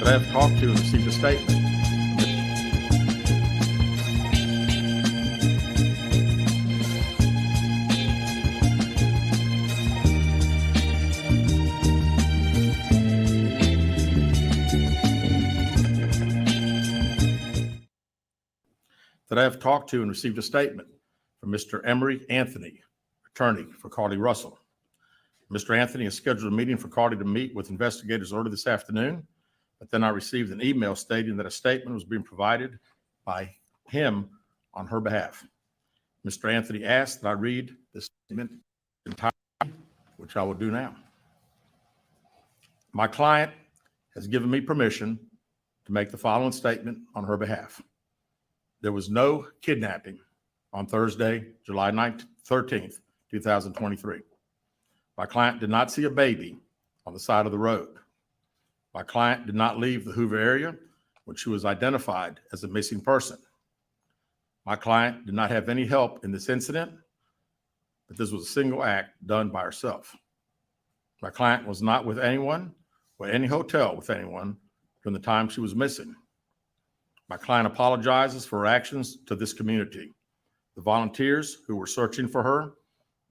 that I have talked to and received a statement from Mr. Emery Anthony, attorney for Carly Russell. Mr. Anthony has scheduled a meeting for Carly to meet with investigators early this afternoon, but then I received an email stating that a statement was being provided by him on her behalf. Mr. Anthony asked that I read the statement entirely, which I will do now. My client has given me permission to make the following statement on her behalf. There was no kidnapping on Thursday, July 13th, 2023. My client did not see a baby on the side of the road. My client did not leave the Hoover area when she was identified as a missing person. My client did not have any help in this incident, but this was a single act done by herself. My client was not with anyone or any hotel with anyone during the time she was missing. My client apologizes for her actions to this community, the volunteers who were searching for her,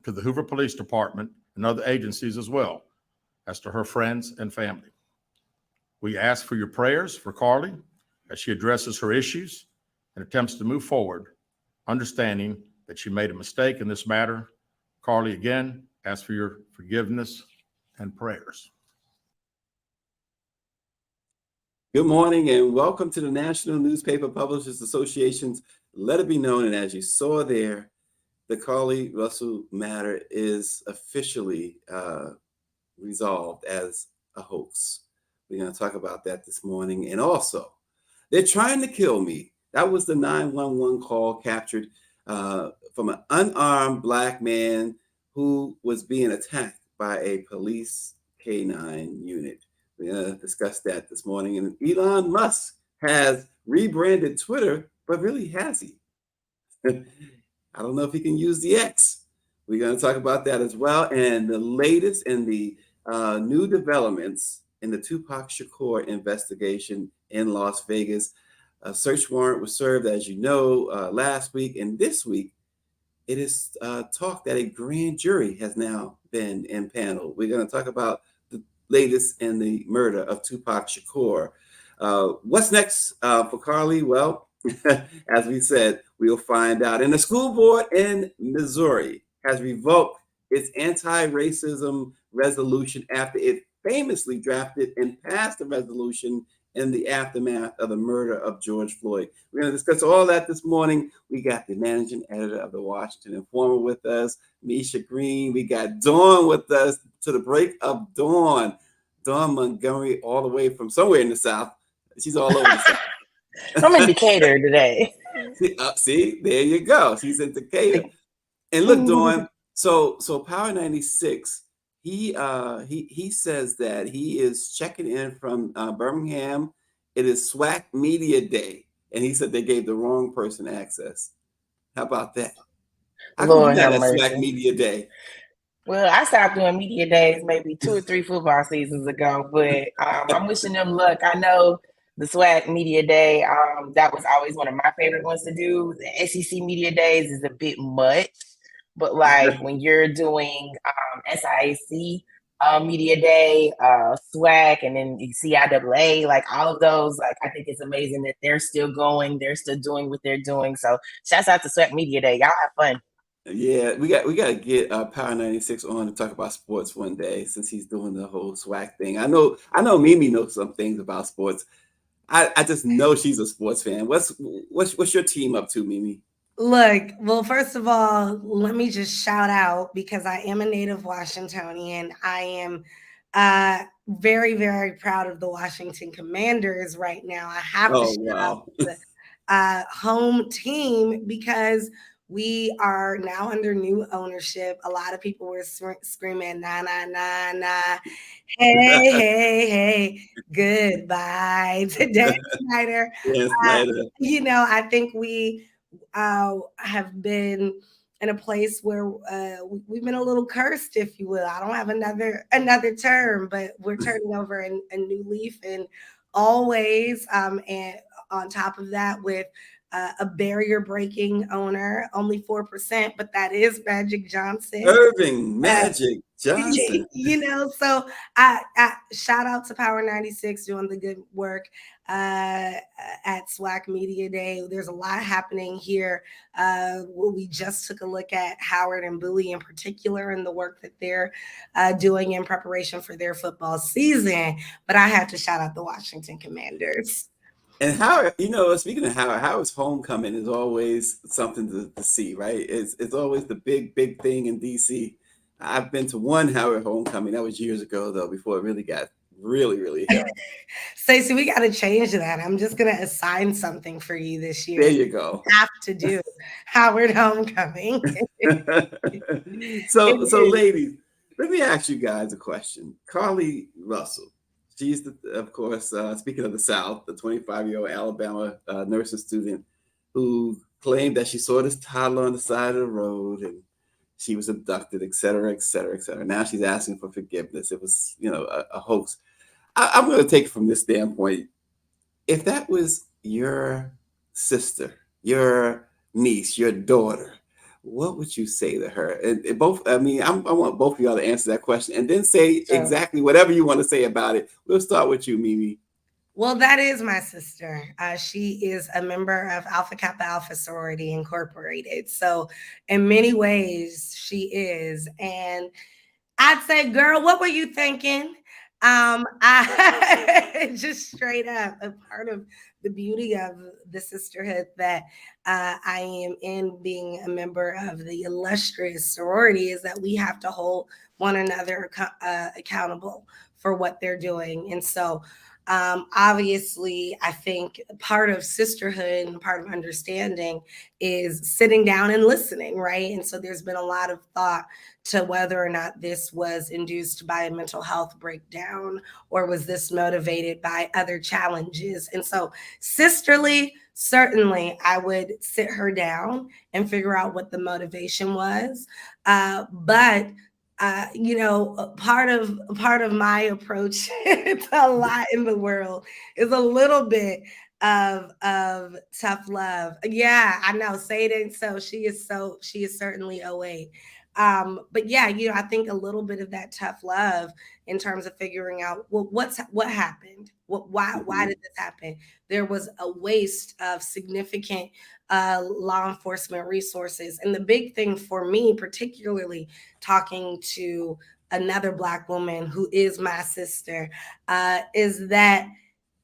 to the Hoover Police Department and other agencies, as well as to her friends and family. We ask for your prayers for Carly as she addresses her issues and attempts to move forward, understanding that she made a mistake in this matter. Carly, again, ask for your forgiveness and prayers. Good morning and welcome to the National Newspaper Publishers Association's Let It Be Known. And as you saw there, the Carly Russell matter is officially resolved as a hoax. We're going to talk about that this morning. And also, they're trying to kill me. That was the 911 call captured from an unarmed Black man who was being attacked by a police K-9 unit. We're going to discuss that this morning. And Elon Musk has rebranded Twitter, but really has he? I don't know if he can use the X. We're going to talk about that as well. And the latest in the new developments in the Tupac Shakur investigation in Las Vegas. A search warrant was served, as you know, last week. And this week, it is talk that a grand jury has now been impaneled. We're going to talk about latest in the murder of Tupac Shakur. What's next for Carly? Well, as we said, we'll find out. And the school board in Missouri has revoked its anti-racism resolution after it famously drafted and passed a resolution in the aftermath of the murder of George Floyd. We're going to discuss all that this morning. We got the managing editor of the Washington Informer with us, Misha Green. We got Dawn with us to the break of dawn. Dawn Montgomery, all the way from somewhere in the South. She's all over the South. I'm in Decatur today. See, there you go. She's in Decatur. And look, Dawn, so Power 96, he says that he is checking in from Birmingham. It is SWAC Media Day. And he said they gave the wrong person access. How about that? How come you got a SWAC Media Day? Well, I stopped doing media days maybe 2 or 3 football seasons ago, but I'm wishing them luck. I know the SWAC Media Day, that was always one of my favorite ones to do. The SEC Media Days is a bit much, but like when you're doing SIAC Media Day, SWAC, and then CIAA, like all of those, like I think it's amazing that they're still going, they're still doing what they're doing. So shouts out to SWAC Media Day. Y'all have fun. Yeah, we got to get Power 96 on to talk about sports one day since he's doing the whole SWAC thing. I know Mimi knows some things about sports. I just know she's a sports fan. What's your team up to, Mimi? Look, well, first of all, let me just shout out because I am a native Washingtonian. I am very, very proud of the Washington Commanders right now. I have to shout out the home team because we are now under new ownership. A lot of people were screaming, nah, nah, nah, nah. Hey, hey, hey, goodbye to Dan Snyder. Yes, Snyder. I think we have been in a place where we've been a little cursed, if you will. I don't have another term, but we're turning over a new leaf. And always, and on top of that, with a barrier breaking owner, only 4%, but that is Magic Johnson. Irving Magic Johnson. So I shout out to Power 96 doing the good work at SWAC Media Day. There's a lot happening here. We just took a look at Howard and Bowie in particular and the work that they're doing in preparation for their football season. But I have to shout out the Washington Commanders. And Howard, speaking of Howard, Howard's homecoming is always something to see, right? It's always the big thing in DC. I've been to one Howard homecoming. That was years ago, though, before it really got really hip. Stacey, we got to change that. I'm just going to assign something for you this year. There you go. You have to do Howard homecoming. So ladies, let me ask you guys a question. Carly Russell. She's, of course, speaking of the South, the 25-year-old Alabama nursing student who claimed that she saw this toddler on the side of the road and she was abducted, et cetera, et cetera, et cetera. Now she's asking for forgiveness. It was, a hoax. I'm going to take it from this standpoint. If that was your sister, your niece, your daughter, what would you say to her? And I want both of y'all to answer that question and then say exactly whatever you want to say about it. We'll start with you, Mimi. Well, that is my sister. She is a member of Alpha Kappa Alpha Sorority Incorporated. So in many ways, she is. And I'd say, girl, what were you thinking? I just straight up, a part of the beauty of the sisterhood that I am in, being a member of the illustrious sorority, is that we have to hold one another accountable for what they're doing. And so obviously, I think part of sisterhood and part of understanding is sitting down and listening, right? And so there's been a lot of thought to whether or not this was induced by a mental health breakdown or was this motivated by other challenges. And so sisterly, certainly I would sit her down and figure out what the motivation was. But part of my approach to a lot in the world is a little bit of tough love. Yeah, I know. Say it ain't so. She is certainly 08. But yeah, I think a little bit of that tough love in terms of figuring out, well, what happened? Why did this happen? There was a waste of significant law enforcement resources. And the big thing for me, particularly talking to another Black woman who is my sister, is that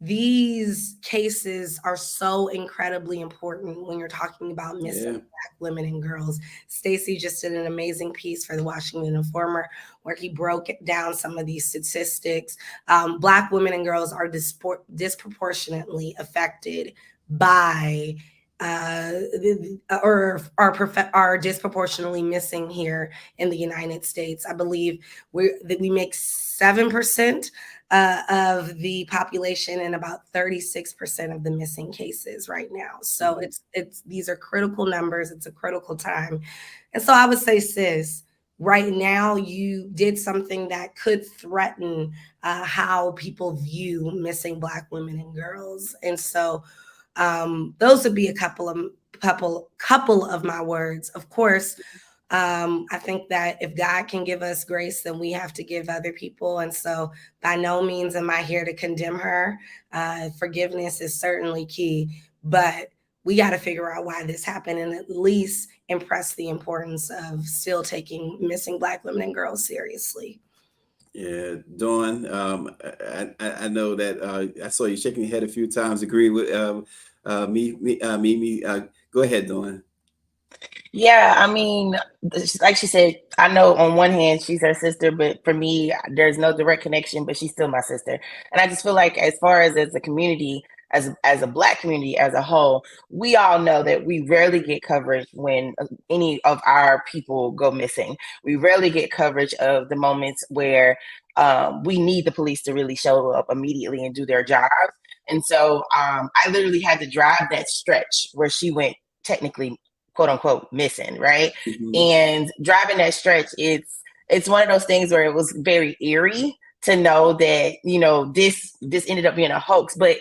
these cases are so incredibly important when you're talking about missing Black women and girls. Stacey just did an amazing piece for the Washington Informer where he broke down some of these statistics. Black women and girls are disproportionately affected by or are disproportionately missing here in the United States. I believe we make 7% of the population and about 36% of the missing cases right now. So these are critical numbers. It's a critical time. And so I would say, sis, right now you did something that could threaten how people view missing Black women and girls. And so those would be a couple of my words. Of course, I think that if God can give us grace, then we have to give other people. And so by no means am I here to condemn her. Forgiveness is certainly key, but we got to figure out why this happened and at least impress the importance of still taking missing Black women and girls seriously. Yeah, Dawn, I know that I saw you shaking your head a few times. Agree with Mimi. Go ahead, Dawn. Yeah, I mean, like she said, I know on one hand she's her sister, but for me, there's no direct connection, but she's still my sister. And I just feel like as far as a community, as a Black community as a whole, we all know that we rarely get coverage when any of our people go missing. We rarely get coverage of the moments where we need the police to really show up immediately and do their jobs. And so I literally had to drive that stretch where she went technically, quote unquote, missing, right? Mm-hmm. And driving that stretch, it's one of those things where it was very eerie to know that, this ended up being a hoax, but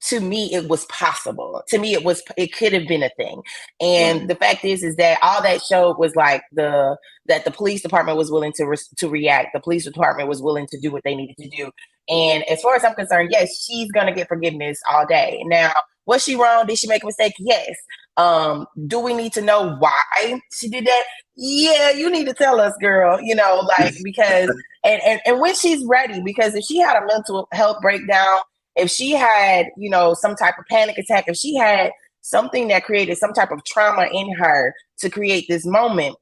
to me, it was possible. To me, it could have been a thing. And the fact is that all that showed was like that the police department was willing to react. The police department was willing to do what they needed to do. And as far as I'm concerned, yes, she's going to get forgiveness all day. Now, was she wrong? Did she make a mistake? Yes. Do we need to know why she did that? Yeah, you need to tell us, girl, because, and when she's ready, because if she had a mental health breakdown, if she had, some type of panic attack, if she had something that created some type of trauma in her to create this moment,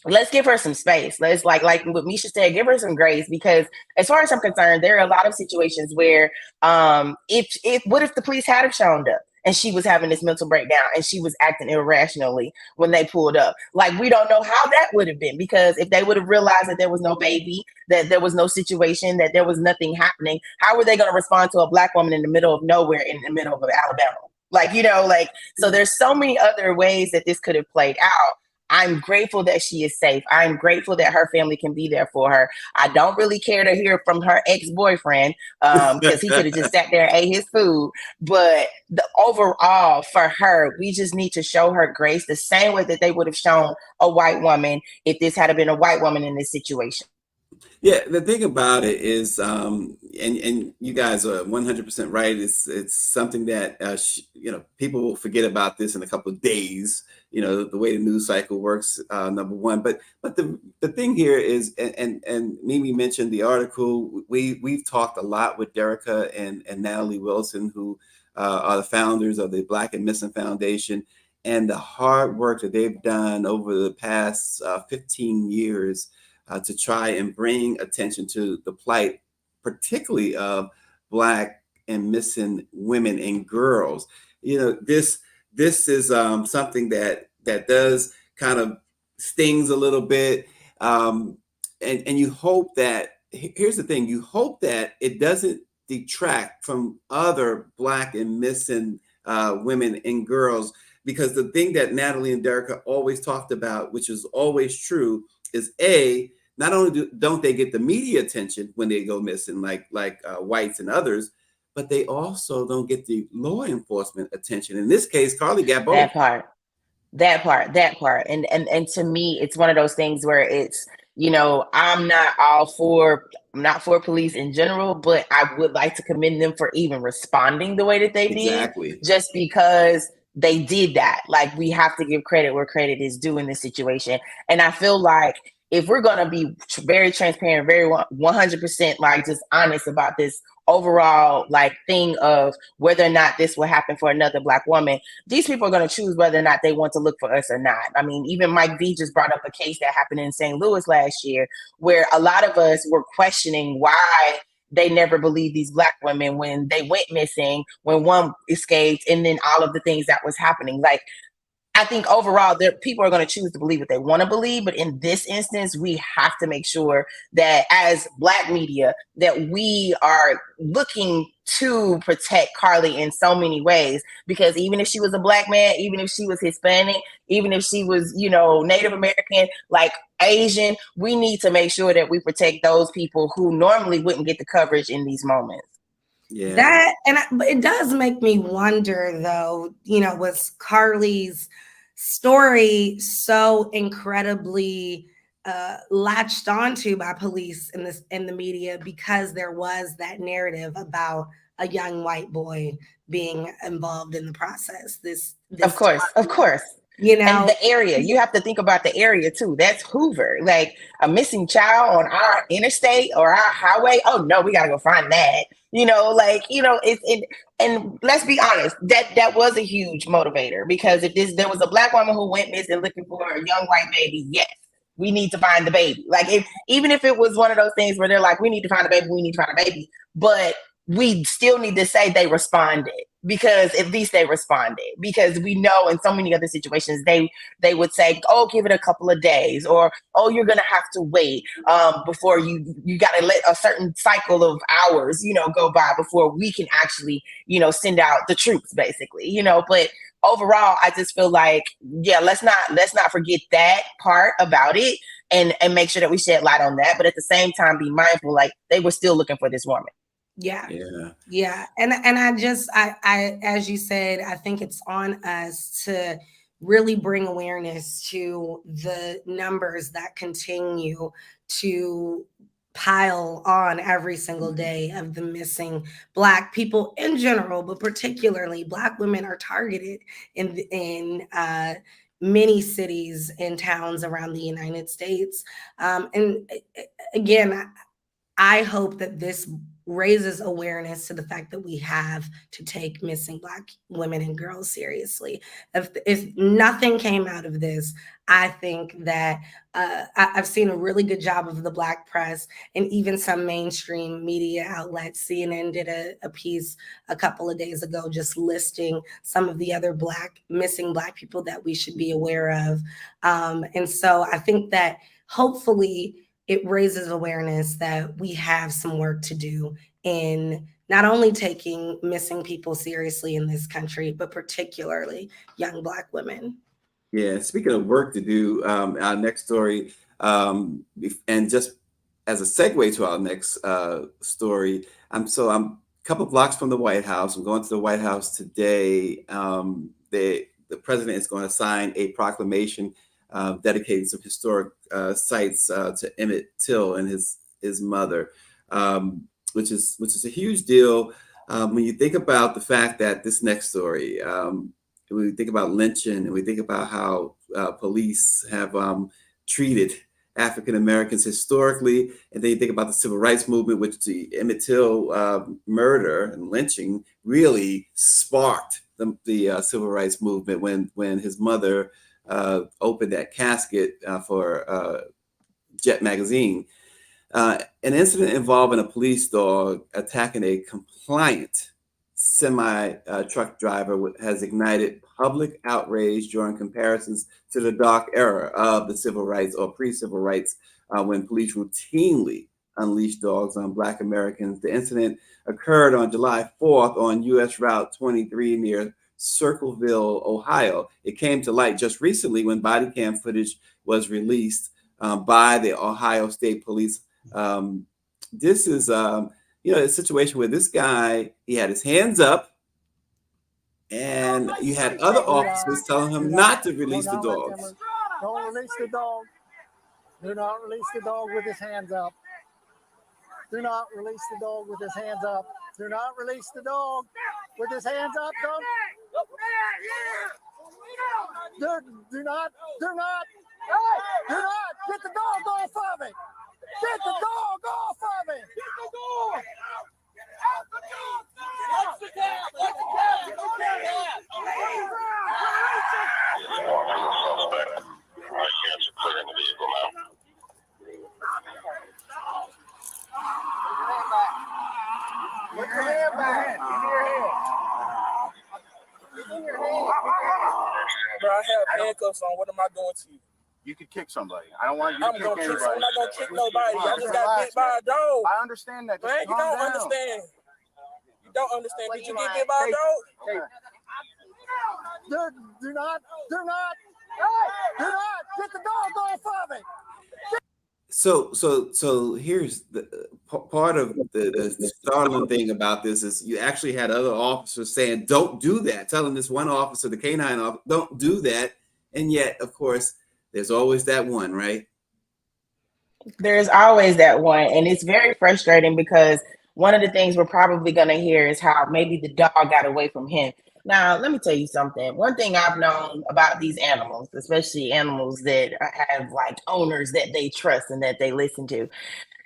let's give her some space. Let's like what Misha said, give her some grace, because as far as I'm concerned, there are a lot of situations where what if the police had have shown up and she was having this mental breakdown and she was acting irrationally when they pulled up? Like, we don't know how that would have been, because if they would have realized that there was no baby, that there was no situation, that there was nothing happening, how were they going to respond to a Black woman in the middle of nowhere in the middle of Alabama? So there's so many other ways that this could have played out. I'm grateful that she is safe. I'm grateful that her family can be there for her. I don't really care to hear from her ex-boyfriend, because he could have just sat there and ate his food. But overall, for her, we just need to show her grace the same way that they would have shown a white woman if this had been a white woman in this situation. Yeah, the thing about it is, and you guys are 100% right. It's something that people will forget about this in a couple of days. The way the news cycle works. Number one, but the thing here is, and Mimi mentioned the article. We've talked a lot with Derica and Natalie Wilson, who are the founders of the Black and Missing Foundation, and the hard work that they've done over the past 15 years. To try and bring attention to the plight, particularly of Black and missing women and girls. This is something that does kind of stings a little bit, and you hope that, here's the thing, you hope that it doesn't detract from other Black and missing women and girls, because the thing that Natalie and Derica always talked about, which is always true, is not only don't they get the media attention when they go missing, like whites and others, but they also don't get the law enforcement attention. In this case, Carly got both. That part. And to me, it's one of those things where it's, I'm not for police in general, but I would like to commend them for even responding the way that they did, just because they did that. Like, we have to give credit where credit is due in this situation. And I feel like if we're going to be very transparent, very 100% just honest about this overall thing of whether or not this will happen for another Black woman, these people are going to choose whether or not they want to look for us or not. I mean, even Mike V just brought up a case that happened in St. Louis last year, where a lot of us were questioning why they never believed these Black women when they went missing, when one escaped, and then all of the things that was happening. I think overall, people are going to choose to believe what they want to believe. But in this instance, we have to make sure that as Black media, that we are looking to protect Carly in so many ways. Because even if she was a Black man, even if she was Hispanic, even if she was, Native American, Asian, we need to make sure that we protect those people who normally wouldn't get the coverage in these moments. Yeah. But it does make me wonder, though, was Carly's story so incredibly latched onto by police in the media because there was that narrative about a young white boy being involved in the process? This of course. And the area, you have to think about the area too. That's Hoover, a missing child on our interstate or our highway. Oh no, we gotta go find that. And let's be honest, that was a huge motivator, because if there was a Black woman who went missing looking for a young white baby, yes, we need to find the baby. Even if it was one of those things where they're like, we need to find a baby, but we still need to say they responded, because at least they responded, because we know in so many other situations they would say, oh, give it a couple of days, or oh, you're gonna have to wait before you gotta let a certain cycle of hours go by before we can actually send out the troops, basically. But overall, I just feel like, let's not forget that part about it. and make sure that we shed light on that. But at the same time, be mindful, like they were still looking for this woman. Yeah. And I, as you said, I think it's on us to really bring awareness to the numbers that continue to pile on every single day of the missing Black people in general, but particularly Black women are targeted in many cities and towns around the United States. And again, I hope that this raises awareness to the fact that we have to take missing Black women and girls seriously. If nothing came out of this, I think that I've seen a really good job of the Black press and even some mainstream media outlets. CNN did a piece a couple of days ago just listing some of the other missing Black people that we should be aware of. And so I think that hopefully it raises awareness that we have some work to do in not only taking missing people seriously in this country, but particularly young Black women. Yeah, speaking of work to do, our next story, and just as a segue to our next story, I'm a couple blocks from the White House. I'm going to the White House today. The president is going to sign a proclamation dedicated some historic sites to Emmett Till and his mother, which is a huge deal when you think about the fact that this next story, when we think about lynching and we think about how police have treated African Americans historically, and then you think about the civil rights movement, which the Emmett Till murder and lynching really sparked the civil rights movement when his mother opened that casket for Jet magazine. An incident involving a police dog attacking a compliant semi-truck driver has ignited public outrage during comparisons to the dark era of the civil rights or pre-civil rights when police routinely unleashed dogs on Black Americans. The incident occurred on July 4th on U.S. Route 23 near Circleville, Ohio. It came to light just recently when body cam footage was released by the Ohio State Police. This is, a situation where this guy, he had his hands up, and you had other officers telling him not to release the dogs. Don't release the dog. Do not release the dog with his hands up. Do not release the dog with his hands up. Do not release the dog with his hands up. Don't. Do not get the dog off of it. Get the dog off of it. Get the dog. Out the dog. Out the cab. Out the cab. Get the cab. Clear in the vehicle now. Put your hand back. Give me your hand. Give me your hand. Bro, I have handcuffs on. What am I doing to you? You could kick somebody. I don't want you to kick anybody. I'm not gonna kick nobody. I just got bit by a dog. I understand that. Man, you don't understand. You don't understand. Did you get bit by a dog? Do not get the dog off of it. So here's the part of the startling thing about this is you actually had other officers saying, don't do that, telling this one officer, the canine officer, don't do that. And yet, of course, there's always that one, right? There's always that one. And it's very frustrating because one of the things we're probably going to hear is how maybe the dog got away from him. Now, let me tell you something. One thing I've known about these animals, especially animals that have like owners that they trust and that they listen to,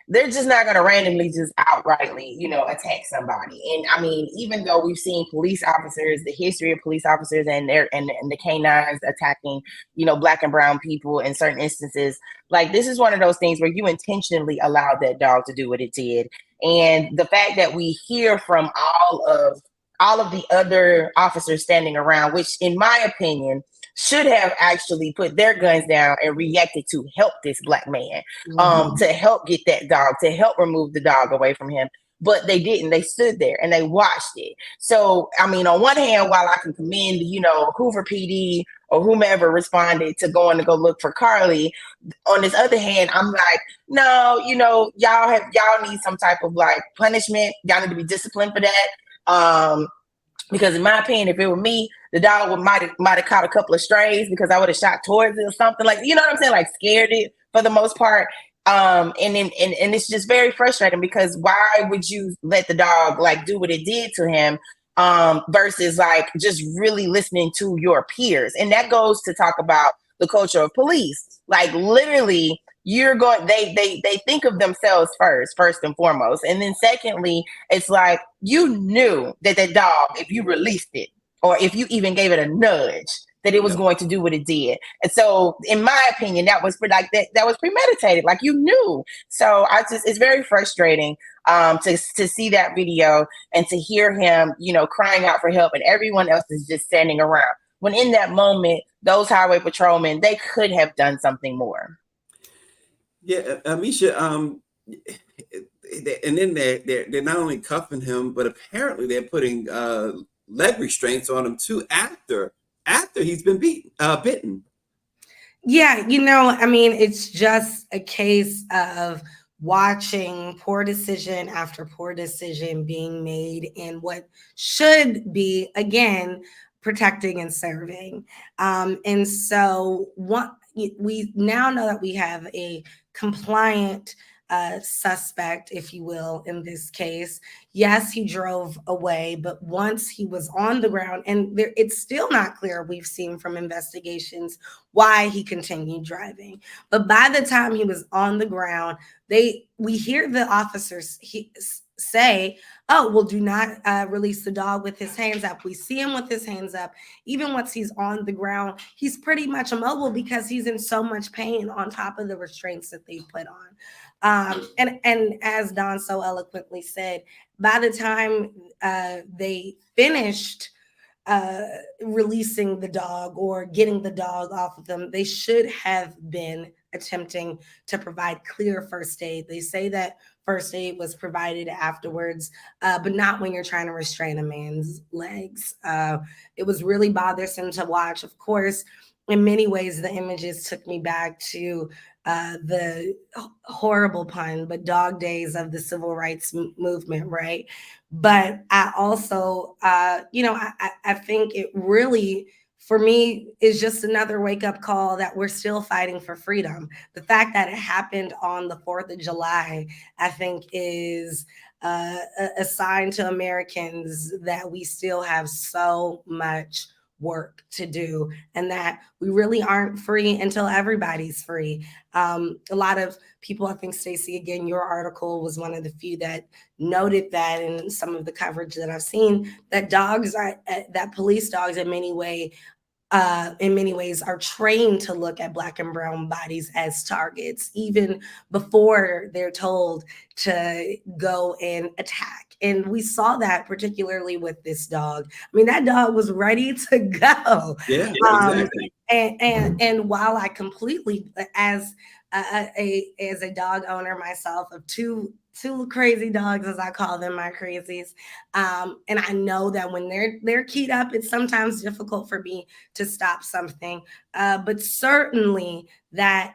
they're just not going to randomly just outrightly, attack somebody. And I mean, even though we've seen police officers, the history of police officers and the canines attacking, Black and brown people in certain instances, like this is one of those things where you intentionally allowed that dog to do what it did. And the fact that we hear from all of the other officers standing around, which in my opinion should have actually put their guns down and reacted to help this Black man, to help get that dog, to help remove the dog away from him. But they didn't. They stood there and they watched it. So, I mean, on one hand, while I can commend, Hoover PD or whomever responded to going to go look for Carly. On this other hand, I'm like, no, y'all need some type of like punishment. Y'all need to be disciplined for that. Because in my opinion, if it were me, the dog might have caught a couple of strays because I would have shot towards it or something, like, you know what I'm saying? Like scared it for the most part. And it's just very frustrating because why would you let the dog like do what it did to him, versus like just really listening to your peers? And that goes to talk about the culture of police. Like literally, they think of themselves first and foremost, and then secondly, it's like you knew that dog, if you released it or if you even gave it a nudge, that it was going to do what it did. And so in my opinion, that was like that was premeditated, like you knew. So it's very frustrating to see that video and to hear him, crying out for help, and everyone else is just standing around, when in that moment those highway patrolmen, they could have done something more. Yeah, Amisha, and then they're not only cuffing him, but apparently they're putting leg restraints on him too after he's been bitten. Yeah, it's just a case of watching poor decision after poor decision being made in what should be, again, protecting and serving. And so we now know that we have a compliant suspect, if you will, in this case. Yes, he drove away, but once he was on the ground, and it's still not clear, we've seen from investigations, why he continued driving. But by the time he was on the ground, we hear the officers say, oh, well, do not release the dog with his hands up. We see him with his hands up. Even once he's on the ground, he's pretty much immobile because he's in so much pain on top of the restraints that they put on. And as Don so eloquently said, by the time they finished releasing the dog or getting the dog off of them, they should have been attempting to provide clear first aid. They say that first aid was provided afterwards, but not when you're trying to restrain a man's legs. It was really bothersome to watch. Of course, in many ways, the images took me back to the horrible pun, but dog days of the civil rights movement, right? But I also, I think it really, for me, is just another wake-up call that we're still fighting for freedom. The fact that it happened on the 4th of July, I think, is a sign to Americans that we still have so much work to do, and that we really aren't free until everybody's free. A lot of people, I think, Stacey, again, your article was one of the few that noted that in some of the coverage that I've seen, that police dogs in many ways are trained to look at Black and brown bodies as targets, even before they're told to go and attack. And we saw that particularly with this dog. I mean, that dog was ready to go. Yeah, exactly. And while I completely, as a dog owner myself of two crazy dogs, as I call them, my crazies, and I know that when they're keyed up, it's sometimes difficult for me to stop something, but certainly that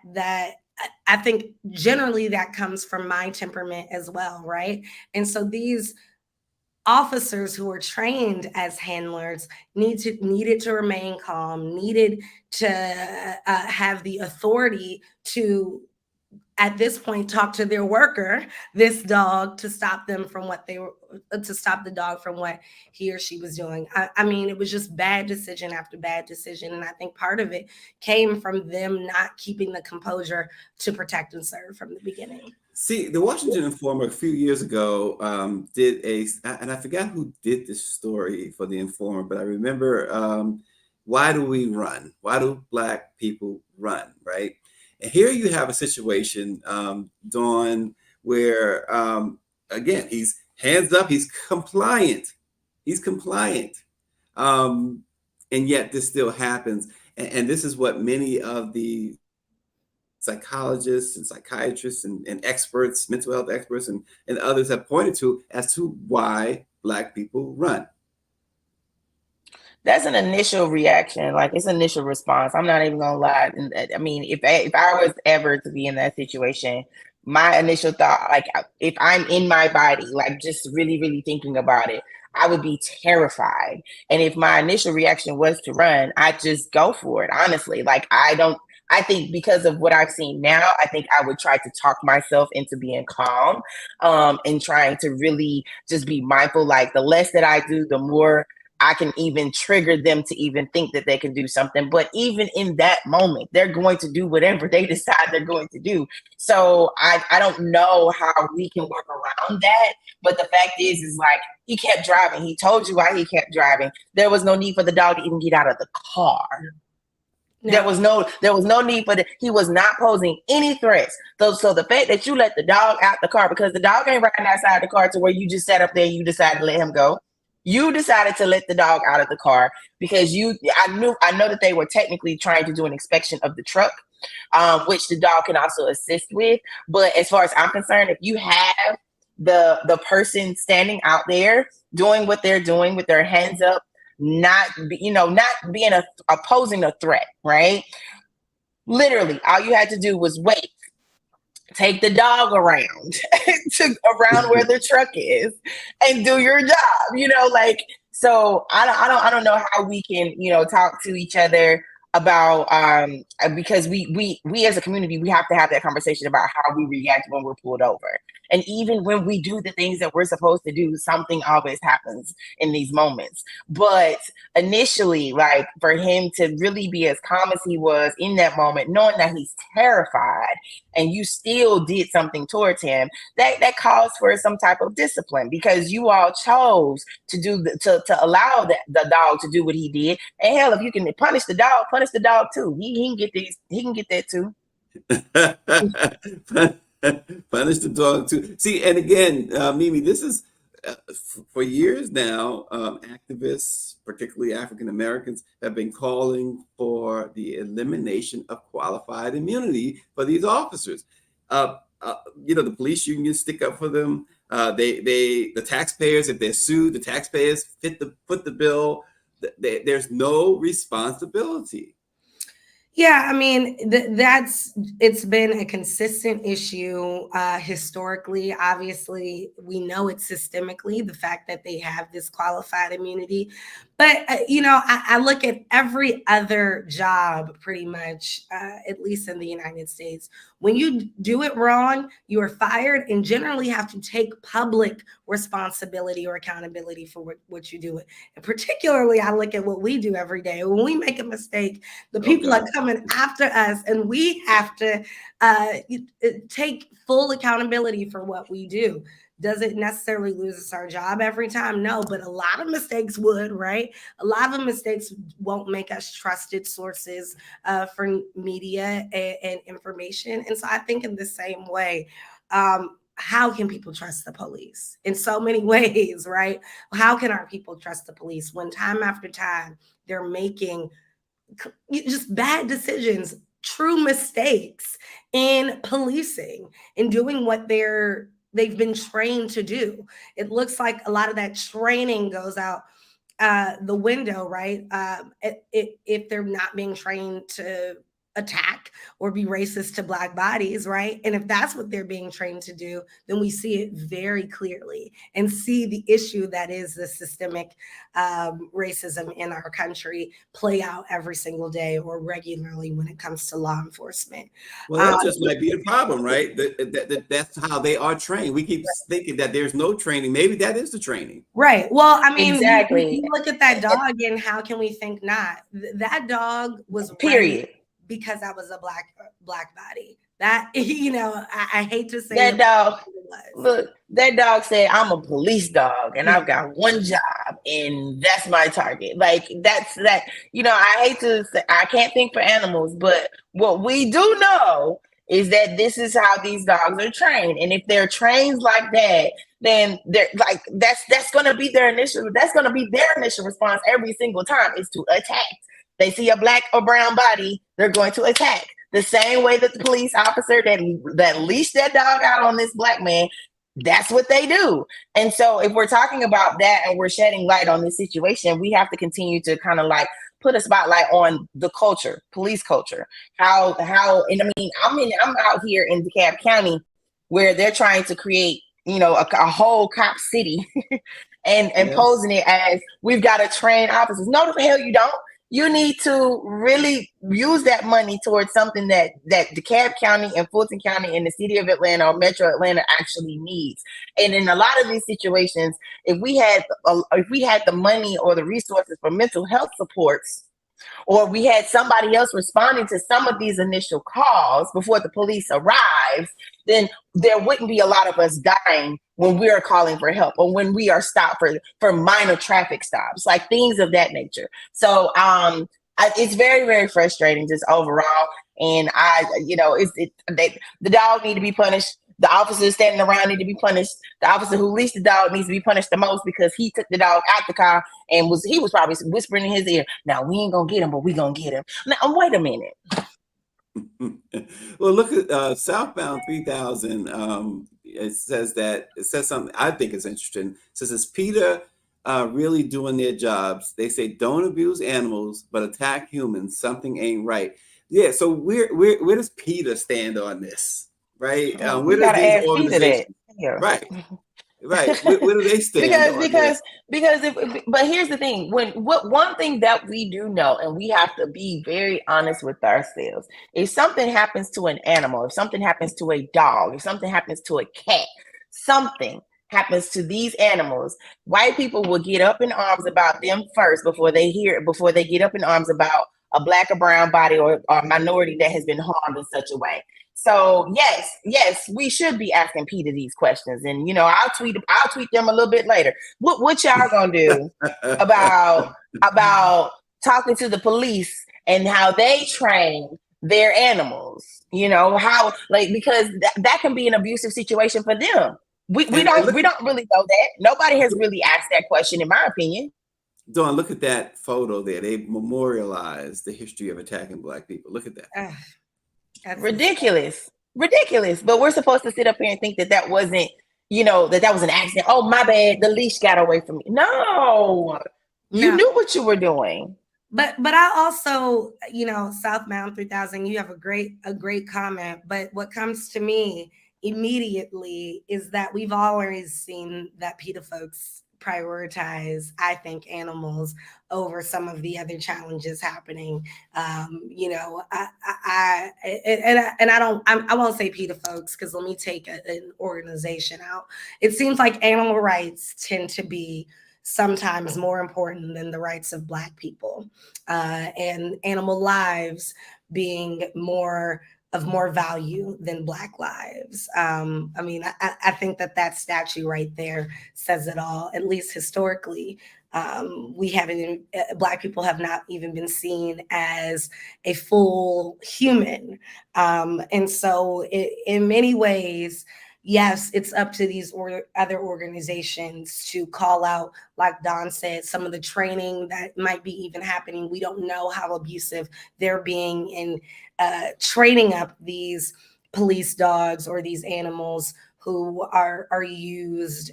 I think generally that comes from my temperament as well, right? And so these officers who are trained as handlers needed to remain calm, needed to have the authority to, at this point, talk to their worker, this dog, to stop them from to stop the dog from what he or she was doing. I mean, it was just bad decision after bad decision. And I think part of it came from them not keeping the composure to protect and serve from the beginning. See, the Washington Informer a few years ago did and I forgot who did this story for the Informer, but I remember, why do we run? Why do Black people run, right? And here you have a situation, Dawn, where, again, he's hands up, he's compliant. And yet this still happens. And this is what many of the psychologists and psychiatrists and experts, mental health experts and others have pointed to as to why Black people run. That's an initial reaction, like it's initial response. I'm not even gonna lie. I mean, if I was ever to be in that situation, my initial thought, like if I'm in my body, like just really, really thinking about it, I would be terrified. And if my initial reaction was to run, I'd just go for it. Honestly, like I think because of what I've seen now, I think I would try to talk myself into being calm, and trying to really just be mindful. Like the less that I do, the more I can even trigger them to even think that they can do something. But even in that moment, they're going to do whatever they decide they're going to do. So I don't know how we can work around that. But the fact is like he kept driving. He told you why he kept driving. There was no need for the dog to even get out of the car. No. There was no need for that. He was not posing any threats. So the fact that you let the dog out the car, because the dog ain't riding outside the car to where you just sat up there and you decided to let him go. You decided to let the dog out of the car because I know that they were technically trying to do an inspection of the truck, which the dog can also assist with. But as far as I'm concerned, if you have the person standing out there doing what they're doing with their hands up, not being opposing a threat, right? Literally, all you had to do was wait. Take the dog around around where the truck is and do your job, so I don't know how we can, talk to each other about, because we as a community, we have to have that conversation about how we react when we're pulled over. And even when we do the things that we're supposed to do, something always happens in these moments. But initially, like for him to really be as calm as he was in that moment, knowing that he's terrified, and you still did something towards him, that calls for some type of discipline, because you all chose to allow the dog to do what he did. And hell, if you can punish the dog too. He can get that too. Punish the dog too. See, and again, Mimi, this is for years now. Activists, particularly African Americans, have been calling for the elimination of qualified immunity for these officers. The police unions stick up for them. The taxpayers, if they're sued, the taxpayers foot the bill. There's no responsibility. Yeah, I mean, it's been a consistent issue historically. Obviously, we know it's systemically, the fact that they have this qualified immunity. But, I look at every other job pretty much, at least in the United States. When you do it wrong, you are fired and generally have to take public responsibility or accountability for what you do. And particularly, I look at what we do every day. When we make a mistake, the people are coming after us, and we have to take full accountability for what we do. Does it necessarily lose us our job every time? No, but a lot of mistakes would, right? A lot of mistakes won't make us trusted sources for media and information. And so I think in the same way, how can people trust the police? In so many ways, right? How can our people trust the police when time after time they're making just bad decisions, true mistakes in policing, in doing what they've been trained to do? It looks like a lot of that training goes out the window, right? If they're not being trained to attack or be racist to Black bodies, right? And if that's what they're being trained to do, then we see it very clearly and see the issue that is the systemic racism in our country play out every single day or regularly when it comes to law enforcement. Well, that just might be the problem, right? That's how they are trained. We keep thinking that there's no training. Maybe that is the training. Right. Well, I mean, exactly. You look at that dog and how can we think not? That dog was period. Because I was a black body. That, I hate to say that dog. Look, that dog said, "I'm a police dog and I've got one job and that's my target." Like that's that. I hate to say, I can't think for animals, but what we do know is that this is how these dogs are trained. And if they're trained like that, then they're like that's going to be their initial. That's going to be their initial response every single time is to attack. They see a Black or brown body, they're going to attack. The same way that the police officer that leashed that dog out on this Black man, that's what they do. And so if we're talking about that and we're shedding light on this situation, we have to continue to kind of like put a spotlight on the culture, police culture. How and I mean, I'm out here in DeKalb County where they're trying to create, you know, a whole cop city and Yes. posing it as we've got to train officers. No, the hell you don't. You need to really use that money towards something that DeKalb County and Fulton County and the city of Atlanta or Metro Atlanta actually needs. And in a lot of these situations, if we had the money or the resources for mental health supports, or we had somebody else responding to some of these initial calls before the police arrives, then there wouldn't be a lot of us dying when we are calling for help or when we are stopped for minor traffic stops, like things of that nature. So it's very, very frustrating just overall. And the dog need to be punished. The officers standing around need to be punished. The officer who leashed the dog needs to be punished the most because he took the dog out the car and he was probably whispering in his ear, "Now we ain't gonna get him, but we gonna get him." Now wait a minute. Well, look at Southbound 3000. It says something I think is interesting. It says, is PETA really doing their jobs? They say don't abuse animals, but attack humans. Something ain't right. Yeah. So where does PETA stand on this? Right. We Where gotta does these ask PETA that. organizations? Yeah. Right. Right. Where do they stand? But here's the thing: one thing that we do know, and we have to be very honest with ourselves, if something happens to an animal, if something happens to a dog, if something happens to a cat, something happens to these animals, white people will get up in arms about them first before they get up in arms about a black or brown body or minority that has been harmed in such a way. So yes, we should be asking PETA these questions, and I'll tweet them a little bit later. What y'all gonna do about talking to the police and how they train their animals? Because that can be an abusive situation for them. We don't really know that. Nobody has really asked that question, in my opinion. Dawn, look at that photo there. They memorialized the history of attacking Black people. Look at that. That's ridiculous. But we're supposed to sit up here and think that wasn't, that was an accident. Oh, my bad. The leash got away from me. No, you knew what you were doing. But I also, Southbound 3000, you have a great comment. But what comes to me immediately is that we've always seen that PETA folks prioritize, I think, animals over some of the other challenges happening. I won't say PETA folks, because let me take an organization out. It seems like animal rights tend to be sometimes more important than the rights of Black people, and animal lives being more value than Black lives. I think that statue right there says it all. At least historically, Black people have not even been seen as a full human. And so in many ways, yes, it's up to these other organizations to call out, like Don said, some of the training that might be even happening. We don't know how abusive they're being in training up these police dogs or these animals who are used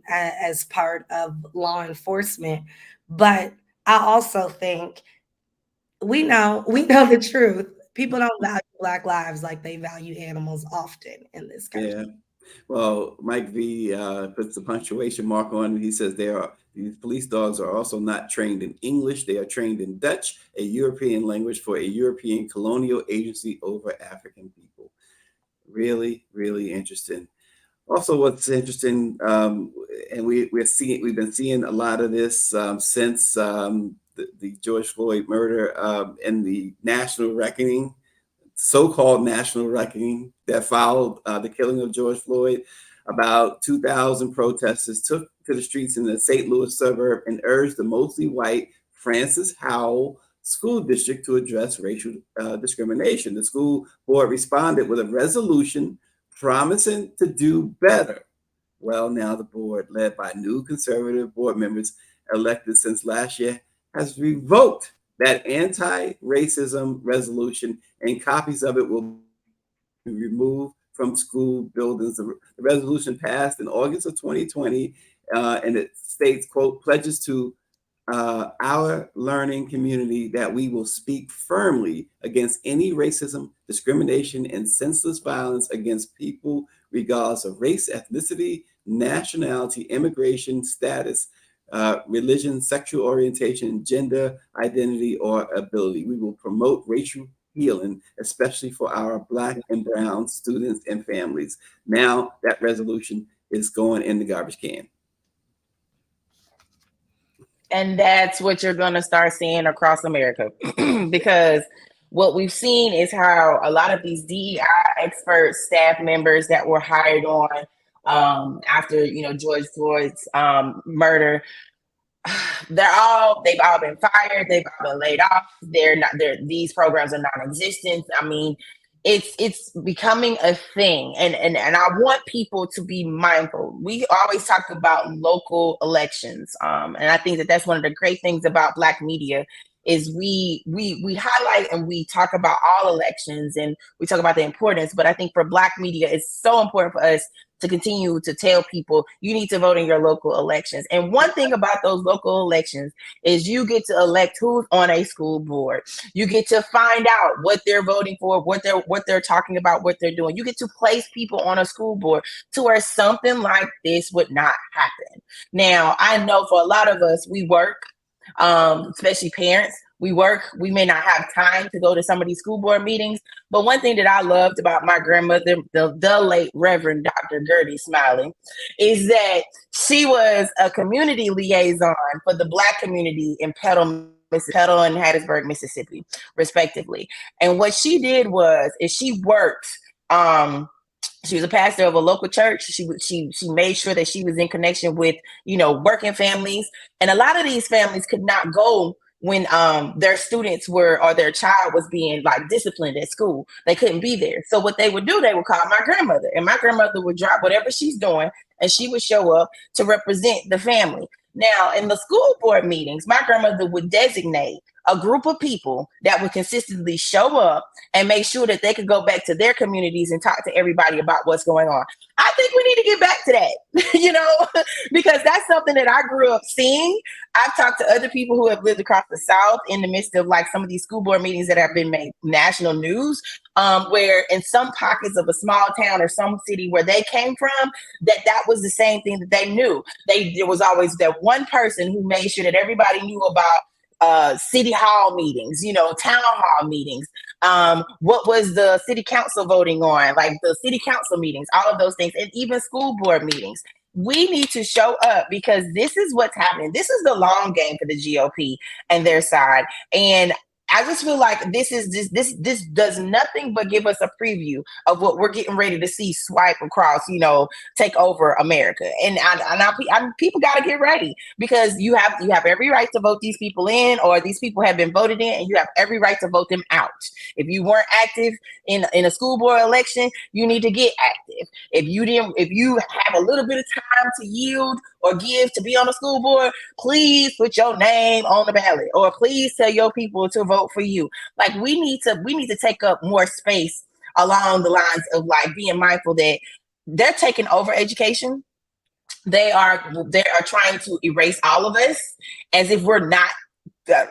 as part of law enforcement. But I also think we know the truth. People don't value Black lives like they value animals often in this country. Yeah. Well, Mike V puts the punctuation mark on it. He says these police dogs are also not trained in English. They are trained in Dutch, a European language for a European colonial agency over African people. Really, really interesting. Also, what's interesting, and we've been seeing a lot of this since the George Floyd murder and the national reckoning, so-called national reckoning that followed the killing of George Floyd. About 2,000 protesters took to the streets in the St. Louis suburb and urged the mostly white Francis Howell School District to address racial discrimination. The school board responded with a resolution promising to do better. Well, now the board, led by new conservative board members elected since last year, has revoked that anti-racism resolution, and copies of it will be removed from school buildings. The resolution passed in August of 2020, and it states, quote, pledges to our learning community that we will speak firmly against any racism, discrimination, and senseless violence against people regardless of race, ethnicity, nationality, immigration status, religion, sexual orientation, gender identity, or ability. We will promote racial healing, especially for our Black and brown students and families. Now that resolution is going in the garbage can. And that's what you're going to start seeing across America. Because what we've seen is how a lot of these DEI experts, staff members that were hired on after, George Floyd's murder, they've all been fired. They've all been laid off. These programs are non-existent. I mean, it's becoming a thing. And I want people to be mindful. We always talk about local elections. And I think that that's one of the great things about Black media is we highlight and we talk about all elections and we talk about the importance. But I think for Black media, it's so important for us to continue to tell people you need to vote in your local elections. And one thing about those local elections is you get to elect who's on a school board. You get to find out what they're voting for, what they're talking about, what they're doing. You get to place people on a school board to where something like this would not happen. Now, I know for a lot of us, we work, especially parents. We work, we may not have time to go to some of these school board meetings. But one thing that I loved about my grandmother, the late Reverend Dr. Gertie Smiley, is that she was a community liaison for the Black community in Petal and Hattiesburg, Mississippi, respectively. And what she did is she worked, she was a pastor of a local church. She made sure that she was in connection with, working families. And a lot of these families could not go when their students or their child was being disciplined at school. They couldn't be there. So what they would do, they would call my grandmother, and my grandmother would drop whatever she's doing and she would show up to represent the family. Now, in the school board meetings, my grandmother would designate a group of people that would consistently show up and make sure that they could go back to their communities and talk to everybody about what's going on. I think we need to get back to that, because that's something that I grew up seeing. I've talked to other people who have lived across the South in the midst of some of these school board meetings that have been made national news, where in some pockets of a small town or some city where they came from, that was the same thing that they knew. There was always that one person who made sure that everybody knew about city hall meetings, town hall meetings. What was the city council voting on? The city council meetings, all of those things, and even school board meetings. We need to show up because this is what's happening. This is the long game for the GOP and their side. And I just feel like this does nothing but give us a preview of what we're getting ready to see swipe across, take over America. And people got to get ready because you have every right to vote these people in, or these people have been voted in, and you have every right to vote them out. If you weren't active in a school board election, you need to get active. If you have a little bit of time to yield or give to be on a school board, please put your name on the ballot, or please tell your people to vote for you. We need to take up more space along the lines of being mindful that they're taking over education. They are trying to erase all of us as if we're not,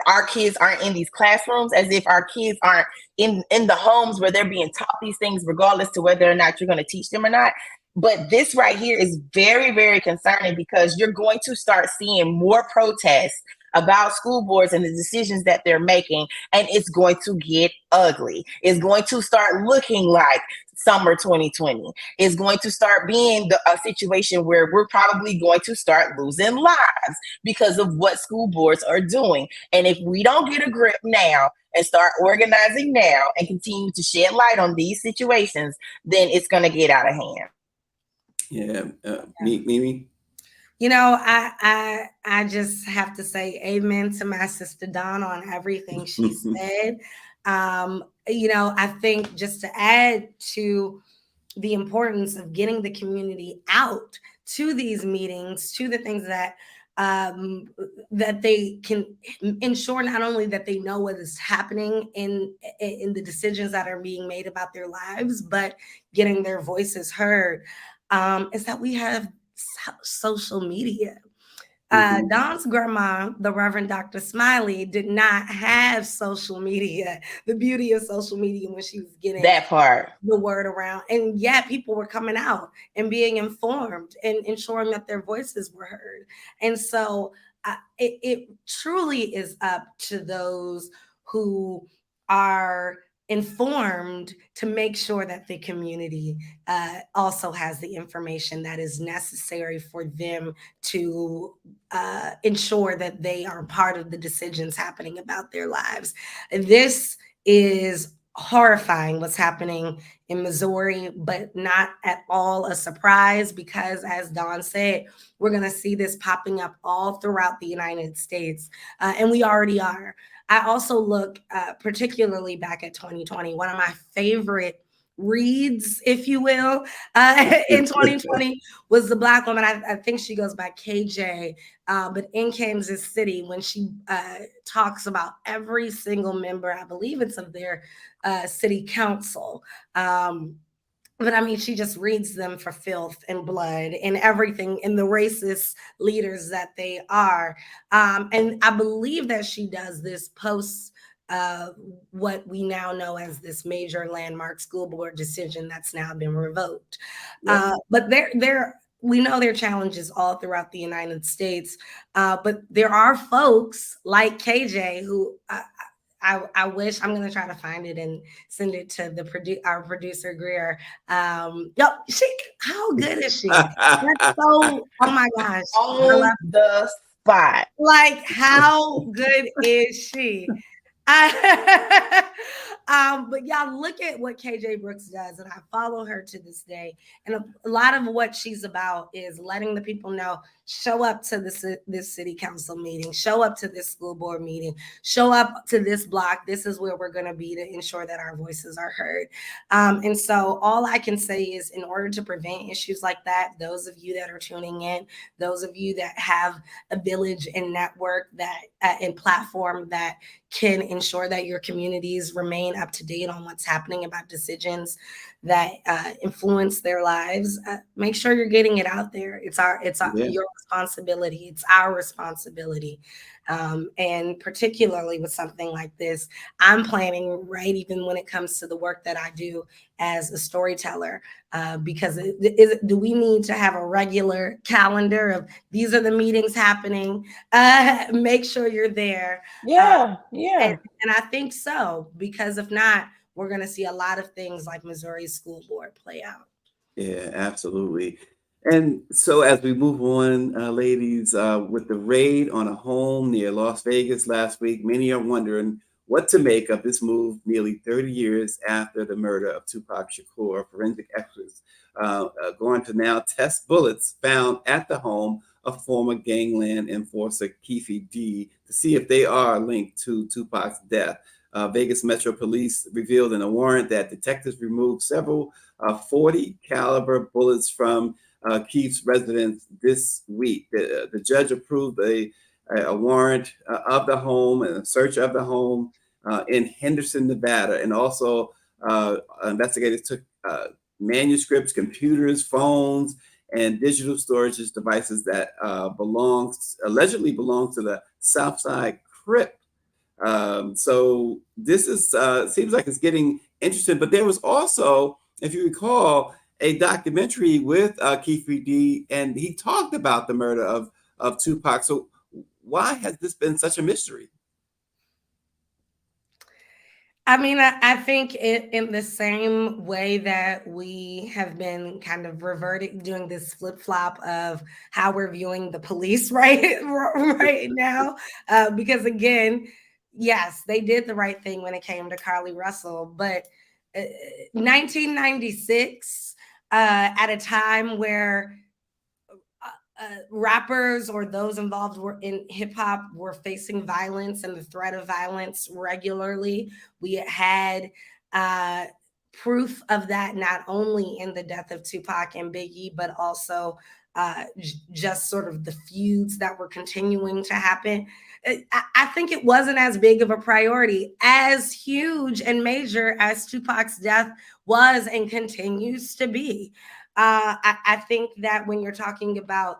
our kids aren't in these classrooms, as if our kids aren't in the homes where they're being taught these things, regardless to whether or not you're going to teach them or not. But this right here is very, very concerning because you're going to start seeing more protests about school boards and the decisions that they're making, and it's going to get ugly. It's going to start looking like summer 2020. It's going to start being a situation where we're probably going to start losing lives because of what school boards are doing. And if we don't get a grip now and start organizing now and continue to shed light on these situations, then it's going to get out of hand. Yeah, Mimi. I just have to say amen to my sister Dawn on everything she said. I think just to add to the importance of getting the community out to these meetings, to the things that that they can ensure not only that they know what is happening in the decisions that are being made about their lives, but getting their voices heard, is that we have social media. Don's grandma, the Reverend Dr. Smiley, did not have social media, the beauty of social media, when she was getting That part. the word around. And yet people were coming out and being informed and ensuring that their voices were heard. And so it truly is up to those who are informed to make sure that the community also has the information that is necessary for them to ensure that they are part of the decisions happening about their lives. This is horrifying, what's happening in Missouri, but not at all a surprise, because as Dawn said, we're going to see this popping up all throughout the United States, and we already are. I also look particularly back at 2020. One of my favorite reads, if you will, in 2020 was the Black woman. I think she goes by KJ, but in Kansas City, when she talks about every single member, I believe it's of their city council. But I mean, she just reads them for filth and blood and everything, and the racist leaders that they are. And I believe that she does this post what we now know as this major landmark school board decision that's now been revoked. Yeah. But we know there are challenges all throughout the United States, but there are folks like KJ who I wish, I'm going to try to find it and send it to our producer Greer. How good is she? That's so, oh my gosh. On the spot. Like, how good is she? But y'all look at what KJ Brooks does, and I follow her to this day. And a lot of what she's about is letting the people know, show up to this city council meeting, show up to this school board meeting, show up to this block. This is where we're going to be to ensure that our voices are heard. And so all I can say is, in order to prevent issues like that, those of you that are tuning in, those of you that have a village and network that and platform that can ensure that your communities remain up to date on what's happening about decisions that influence their lives, make sure you're getting it out there. It's your responsibility. It's our responsibility. And particularly with something like this, I'm planning, right, even when it comes to the work that I do as a storyteller, because do we need to have a regular calendar of these are the meetings happening? Make sure you're there. Yeah. And I think so, because if not, we're going to see a lot of things like Missouri School Board play out. Yeah, absolutely. And so as we move on, ladies, with the raid on a home near Las Vegas last week, many are wondering what to make of this move nearly 30 years after the murder of Tupac Shakur. Forensic experts going to now test bullets found at the home of former gangland enforcer Keefe D to see if they are linked to Tupac's death. Vegas Metro Police revealed in a warrant that detectives removed several 40 caliber bullets from Keefe's residence this week. The judge approved a warrant of the home and a search of the home in Henderson, Nevada. And also investigators took manuscripts, computers, phones, and digital storage devices that allegedly belong to the Southside Crip. So this is seems like it's getting interesting. But there was also, if you recall, a documentary with Keefe D, and he talked about the murder of Tupac. So why has this been such a mystery? I mean, I think in the same way that we have been kind of doing this flip-flop of how we're viewing the police right now, because again, yes, they did the right thing when it came to Carly Russell, but 1996, at a time where rappers or those involved in hip hop were facing violence and the threat of violence regularly. We had proof of that not only in the death of Tupac and Biggie, but also just sort of the feuds that were continuing to happen. I think it wasn't as big of a priority, as huge and major as Tupac's death was and continues to be. I think that when you're talking about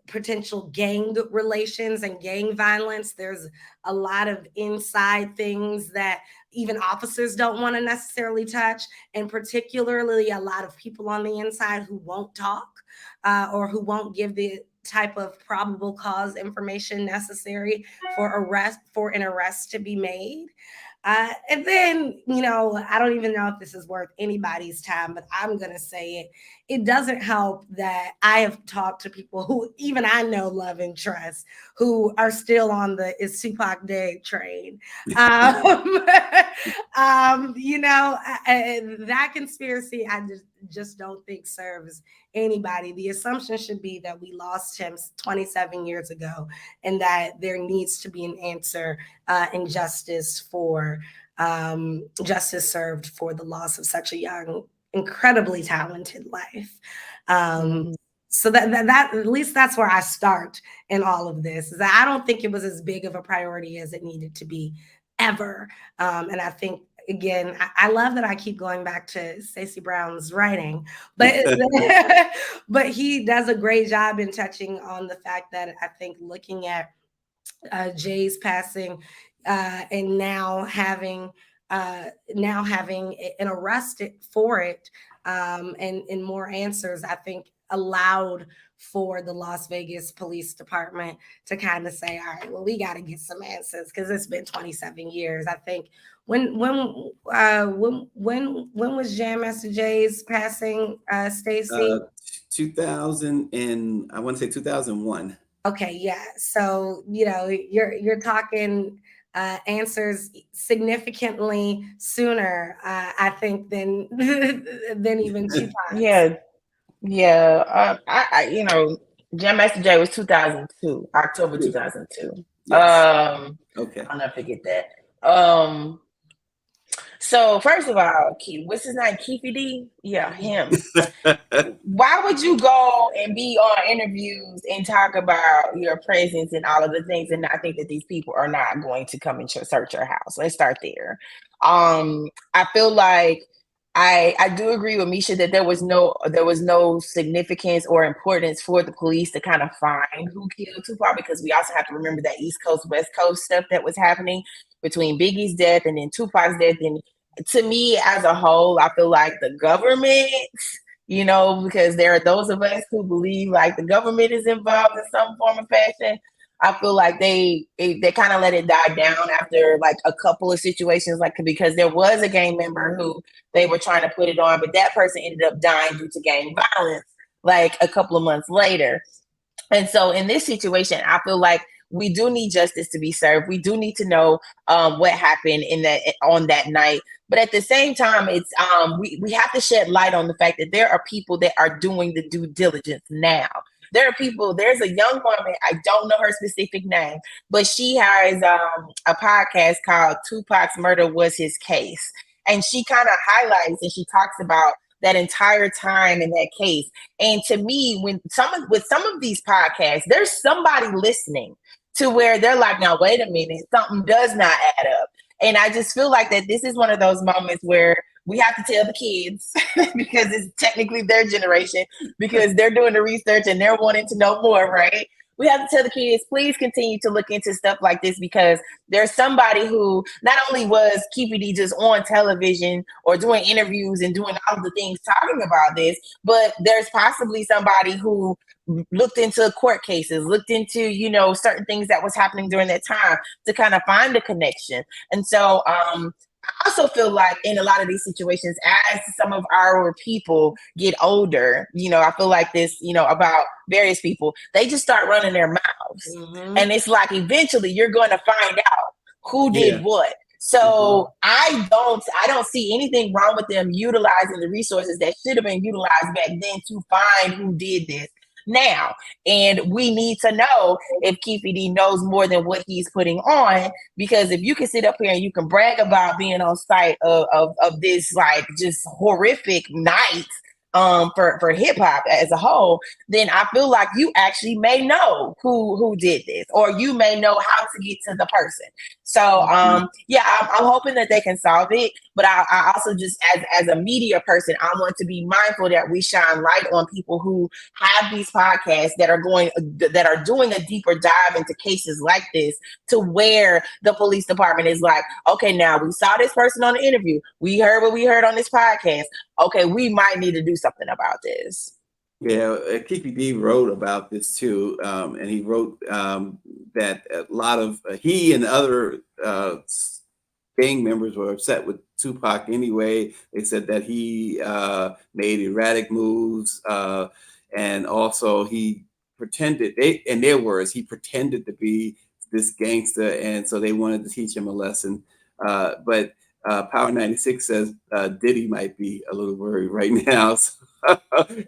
potential gang relations and gang violence, there's a lot of inside things that even officers don't want to necessarily touch, and particularly a lot of people on the inside who won't talk or who won't give the type of probable cause information necessary for an arrest to be made. And then, I don't even know if this is worth anybody's time, but I'm going to say it. It doesn't help that I have talked to people who even I know, love, and trust, who are still on the "It's Tupac Day" train. That conspiracy, I just don't think serves anybody. The assumption should be that we lost him 27 years ago, and that there needs to be an answer and justice served for the loss of such a young, incredibly talented life. So that at least that's where I start in all of this. Is that I don't think it was as big of a priority as it needed to be ever. And I think, again, I love that I keep going back to Stacey Brown's writing, but but he does a great job in touching on the fact that I think looking at Jay's passing and now having an arrest for it and more answers, I think allowed for the Las Vegas Police Department to kind of say, all right, well, we got to get some answers because it's been 27 years. I think when was Jam Master Jay's passing, Stacey? 2000 and I want to say 2001. Okay, yeah. So you're talking answers significantly sooner, I think, than even Tupac. Yeah. Jam Master Jay was 2002, October 2002. Yes. Okay. I'll never forget that. So first of all, what's his name? Keefe D? Yeah, him. Why would you go and be on interviews and talk about your presence and all of the things and not think that these people are not going to come and search your house? Let's start there. I feel like I do agree with Misha that there was no significance or importance for the police to kind of find who killed Tupac, because we also have to remember that East Coast, West Coast stuff that was happening between Biggie's death and then Tupac's death. And to me, as a whole, I feel like the government, because there are those of us who believe like the government is involved in some form of fashion. I feel like they kind of let it die down after like a couple of situations, like because there was a gang member who they were trying to put it on, but that person ended up dying due to gang violence like a couple of months later. And so in this situation, I feel like we do need justice to be served. We do need to know what happened on that night. But at the same time, it's we have to shed light on the fact that there are people that are doing the due diligence now. There are people, there's a young woman, I don't know her specific name, but she has a podcast called Tupac's Murder Was His Case. And she kind of highlights and she talks about that entire time in that case. And to me, with some of these podcasts, there's somebody listening to where they're like, now, wait a minute, something does not add up. And I just feel like that this is one of those moments where we have to tell the kids because it's technically their generation, because they're doing the research and they're wanting to know more, right? We have to tell the kids, please continue to look into stuff like this, because there's somebody who not only was Keefe D just on television or doing interviews and doing all of the things talking about this, but there's possibly somebody who looked into court cases, looked into, certain things that was happening during that time to kind of find a connection. And so, I also feel like in a lot of these situations, as some of our people get older, I feel like this, about various people, they just start running their mouths. Mm-hmm. And it's like, eventually you're going to find out who did what. So I don't see anything wrong with them utilizing the resources that should have been utilized back then to find who did this now. And we need to know if Keefe D knows more than what he's putting on, because if you can sit up here and you can brag about being on site of this like just horrific night for hip hop as a whole, then I feel like you actually may know who did this, or you may know how to get to the person. So yeah, I'm hoping that they can solve it. But I also just as a media person, I want to be mindful that we shine light on people who have these podcasts that are doing a deeper dive into cases like this, to where the police department is like, okay, now we saw this person on the interview, we heard what we heard on this podcast. Okay, we might need to do something about this. Yeah, Keefe D wrote about this too, and he wrote that a lot of he and other gang members were upset with Tupac anyway. They said that he made erratic moves, and also he pretended, in their words, he pretended to be this gangster, and so they wanted to teach him a lesson. But Power 96 says Diddy might be a little worried right now. So,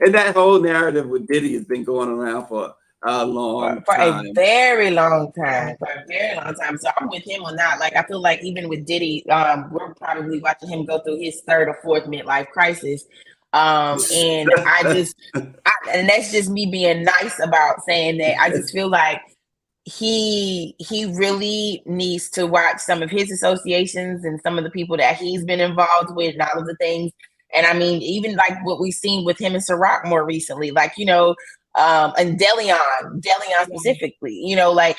and that whole narrative with Diddy has been going around for a long time. A very long time. For a very long time. So I'm with him on that. Like, I feel like even with Diddy, we're probably watching him go through his third or fourth midlife crisis. And and that's just me being nice about saying that. I just feel like he really needs to watch some of his associations and some of the people that he's been involved with and all of the things. And I mean, even like what we've seen with him and Ciroc more recently, like, you know, and Deleon specifically, you know, like,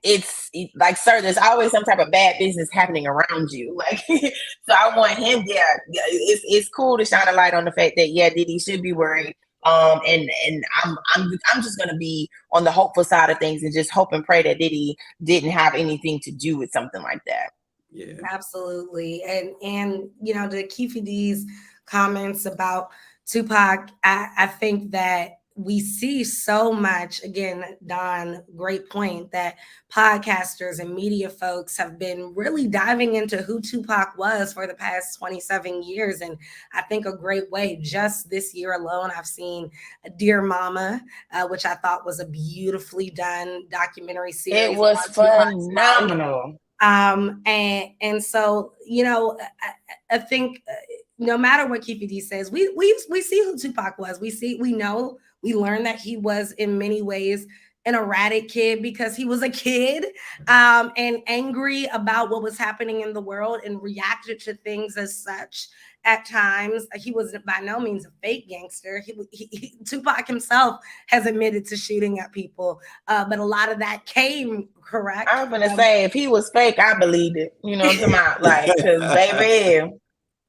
it's like, sir, there's always some type of bad business happening around you. Like, so I want him, it's cool to shine a light on the fact that, yeah, Diddy should be worried. And I'm just gonna be on the hopeful side of things and just hope and pray that Diddy didn't have anything to do with something like that. Yeah, absolutely. And you know, to Keefe D's comments about Tupac, I think that we see so much, again, Don, great point, that podcasters and media folks have been really diving into who Tupac was for the past 27 years. And I think a great way, just this year alone, I've seen Dear Mama, which I thought was a beautifully done documentary series. It was phenomenal. And so, you know, I think no matter what Keefe D says, we see who Tupac was. We learned that he was in many ways an erratic kid because he was a kid and angry about what was happening in the world and reacted to things as such at times. He was by no means a fake gangster. Tupac himself has admitted to shooting at people, but a lot of that came correct. I was gonna say, if he was fake, I believed it. You know what I'm talking about? Like, because baby.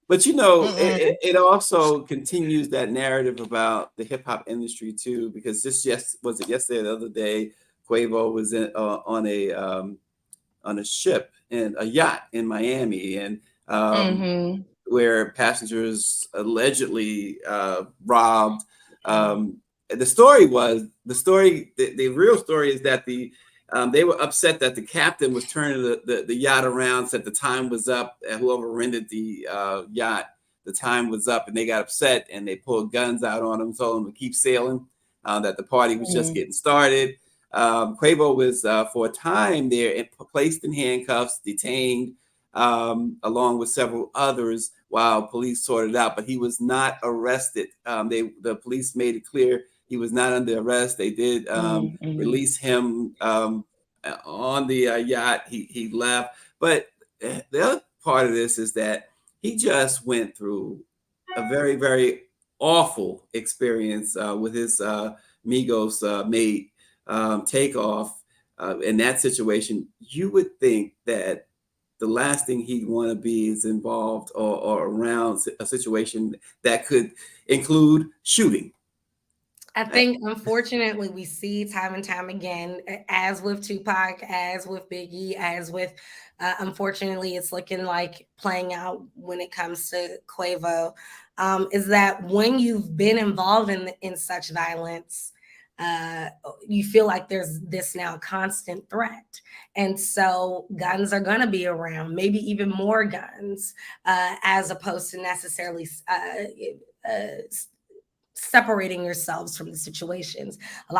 But you know, it also continues that narrative about the hip hop industry too, because was it yesterday or the other day, Quavo was on a ship in a yacht in Miami, and where passengers allegedly robbed. The real story is that they were upset that the captain was turning the yacht around, said the time was up, and whoever rented the yacht, the time was up, and they got upset and they pulled guns out on him, told him to keep sailing, that the party was just getting started. Quavo was for a time there placed in handcuffs, detained, along with several others while police sorted out, but he was not arrested. The police made it clear he was not under arrest. They did release him on the yacht. He left. But the other part of this is that he just went through a very, very awful experience with his Migos mate Takeoff. In that situation, you would think that the last thing he'd want to be is involved or around a situation that could include shooting. I think, unfortunately, we see time and time again, as with Tupac, as with Biggie, as with, unfortunately, it's looking like playing out when it comes to Quavo, is that when you've been involved in such violence, you feel like there's this now constant threat. And so guns are going to be around, maybe even more guns, as opposed to necessarily separating yourselves from the situations. A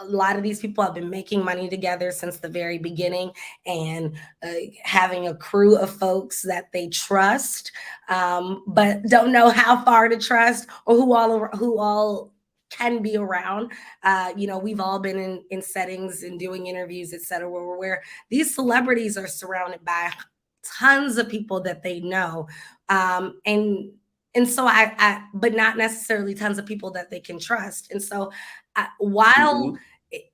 lot of these people have been making money together since the very beginning, and having a crew of folks that they trust, but don't know how far to trust or who all can be around. We've all been in settings and doing interviews, et cetera, where these celebrities are surrounded by tons of people that they know, and so but not necessarily tons of people that they can trust. And so while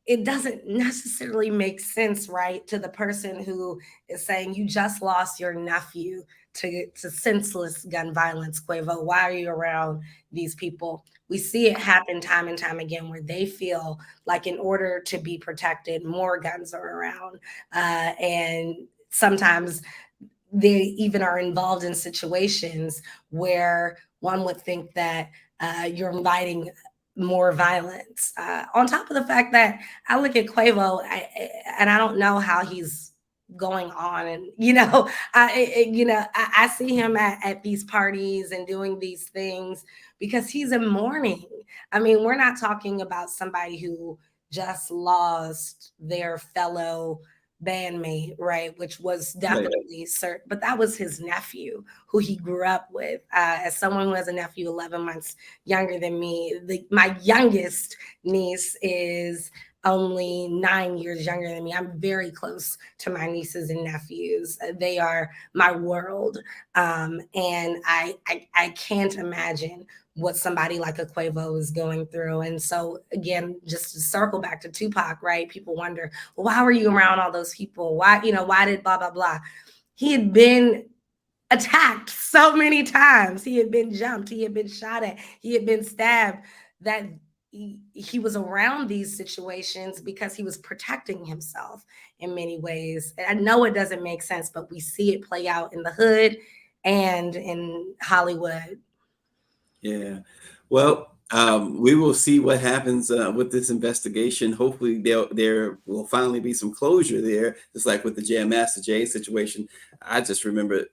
it doesn't necessarily make sense, right, to the person who is saying you just lost your nephew to senseless gun violence, Quavo, why are you around these people? We see it happen time and time again where they feel like in order to be protected, more guns are around. And sometimes they even are involved in situations where one would think that you're inviting more violence. On top of the fact that I look at Quavo and I don't know how he's going on, and I see him at these parties and doing these things because he's in mourning. I mean, we're not talking about somebody who just lost their fellow bandmate, right, which was definitely certain, but that was his nephew who he grew up with. As someone who has a nephew 11 months younger than me, my youngest niece is only 9 years younger than me. I'm very close to my nieces and nephews. They are my world. And I can't imagine what somebody like a Quavo is going through. And so again, just to circle back to Tupac, right? People wonder, well, why were you around all those people? Why did blah, blah, blah. He had been attacked so many times. He had been jumped. He had been shot at. He had been stabbed, that he was around these situations because he was protecting himself in many ways. And I know it doesn't make sense, but we see it play out in the hood and in Hollywood. Yeah. Well, we will see what happens with this investigation. Hopefully there will finally be some closure there, just like with the Jam Master Jay situation. I just remember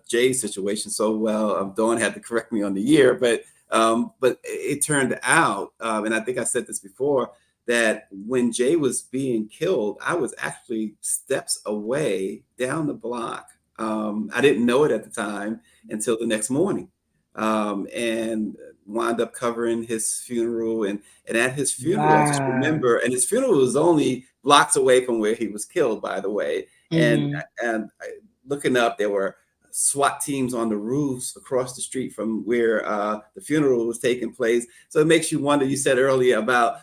Jay's situation so well. Dawn had to correct me on the year, but it turned out, and I think I said this before, that when Jay was being killed, I was actually steps away down the block. I didn't know it at the time until the next morning. And wound up covering his funeral. And at his funeral, I just remember, and his funeral was only blocks away from where he was killed, by the way. And looking up, there were SWAT teams on the roofs across the street from where the funeral was taking place. So it makes you wonder, you said earlier about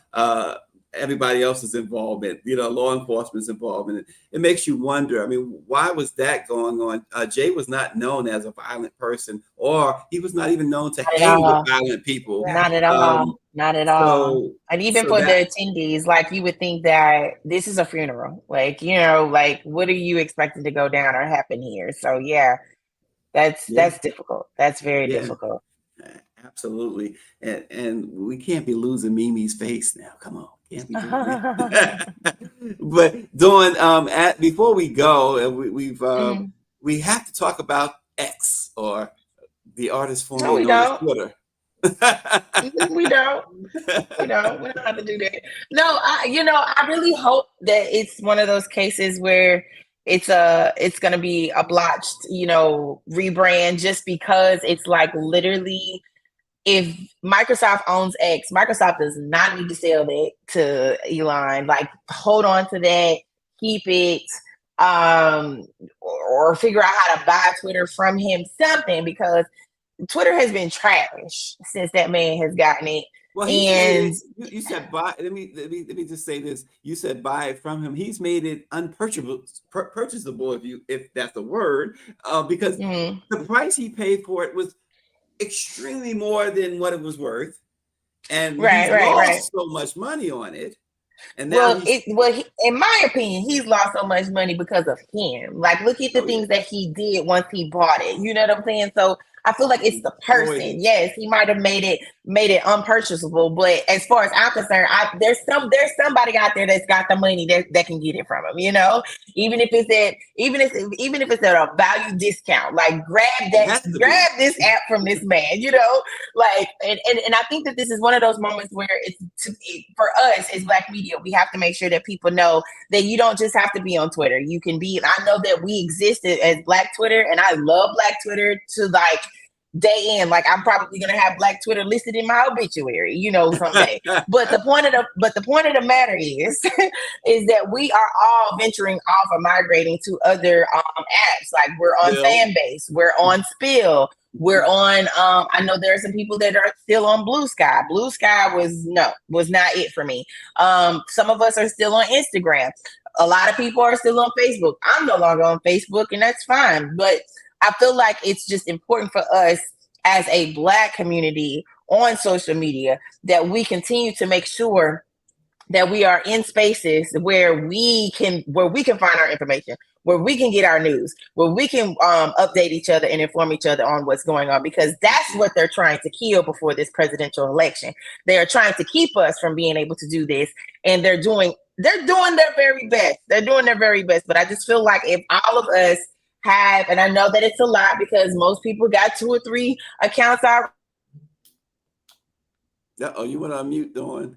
everybody else's involvement, law enforcement's involvement. It makes you wonder, I mean, why was that going on? Jay was not known as a violent person, or he was not even known to hang with violent people. Not at all. Not at all. And even for the attendees, like, you would think that this is a funeral. Like, like, what are you expecting to go down or happen here? So yeah, that's difficult. That's very difficult. Absolutely. And we can't be losing Mimi's face now. Come on. Can't be doing that. But Dawn, before we go, we have to talk about X, or the artist formerly known as Twitter. We don't have to do that. No, I really hope that it's one of those cases where it's going to be a blotched, rebrand, just because it's like, literally, if Microsoft owns X, Microsoft does not need to sell that to Elon. Like, hold on to that, keep it, or figure out how to buy Twitter from him, something, because Twitter has been trash since that man has gotten it. Well, you said buy. Let me just say this. You said buy it from him. He's made it purchasable, if that's the word, because the price he paid for it was extremely more than what it was worth, and he's lost so much money on it. And now in my opinion, he's lost so much money because of him. Like, look at the things that he did once he bought it. You know what I'm saying? So I feel like it's the person. Yes, he might have made it unpurchasable, but as far as I'm concerned, there's somebody out there that's got the money that can get it from him. You know, even if it's at a value discount, like grab this app from this man. You know, like and I think that this is one of those moments where for us as Black media, we have to make sure that people know that you don't just have to be on Twitter. You can be. I know that we existed as Black Twitter, and I love Black Twitter to like day in. Like I'm probably gonna have Black Twitter listed in my obituary, you know, someday. But the point of the matter is that we are all venturing off or migrating to other apps. Like we're on Fanbase, we're on Spill, we're on. I know there are some people that are still on Blue Sky. Blue Sky was not it for me. Some of us are still on Instagram. A lot of people are still on Facebook. I'm no longer on Facebook, and that's fine. But I feel like it's just important for us as a Black community on social media that we continue to make sure that we are in spaces where we can find our information, where we can get our news, where we can update each other and inform each other on what's going on, because that's what they're trying to kill before this presidential election. They are trying to keep us from being able to do this, and they're doing their very best. They're doing their very best, but I just feel like if all of us have, and I know that it's a lot because most people got 2 or 3 accounts out. You want to unmute, Dawn?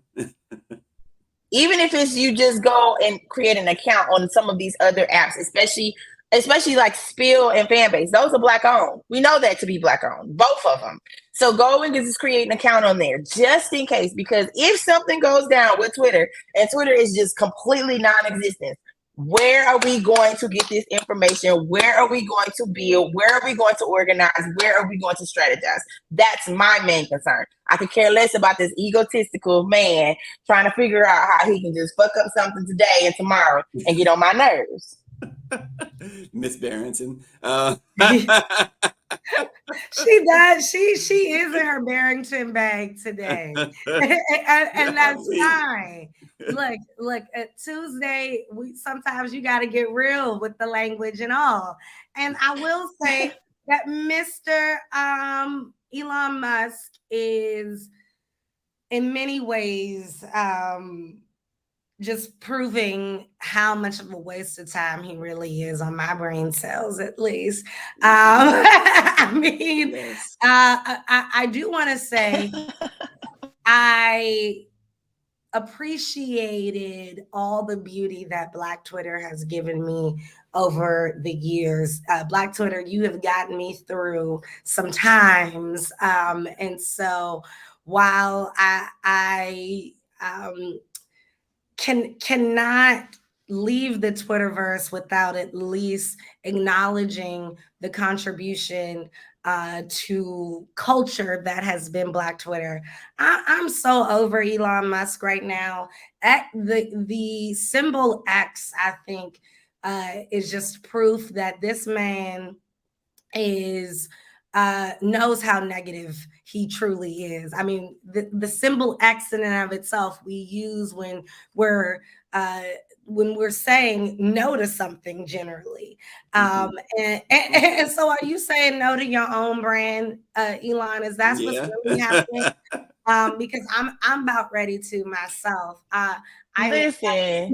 Even if it's you just go and create an account on some of these other apps, especially like Spill and Fanbase, those are Black owned. We know that to be Black owned, both of them. So go and just create an account on there just in case, because if something goes down with Twitter and Twitter is just completely non-existent, where are we going to get this information? Where are we going to build? Where are we going to organize? Where are we going to strategize? That's my main concern. I could care less about this egotistical man trying to figure out how he can just fuck up something today and tomorrow and get on my nerves. Miss Barrington. She does. She is in her Barrington bag today, and that's fine. Look. At Tuesday, sometimes you got to get real with the language and all. And I will say that Mr. Elon Musk is, in many ways, just proving how much of a waste of time he really is on my brain cells, at least. I mean, yes. I do want to say I appreciated all the beauty that Black Twitter has given me over the years. Black Twitter, you have gotten me through some times. And so while I cannot leave the Twitterverse without at least acknowledging the contribution to culture that has been Black Twitter. I'm so over Elon Musk right now. The symbol X, I think, is just proof that this man knows how negative he truly is. I mean, the symbol X in and of itself we use when we're saying no to something generally. And so are you saying no to your own brand, Elon? Is that what's really happening? Because I'm about ready to myself. Listen.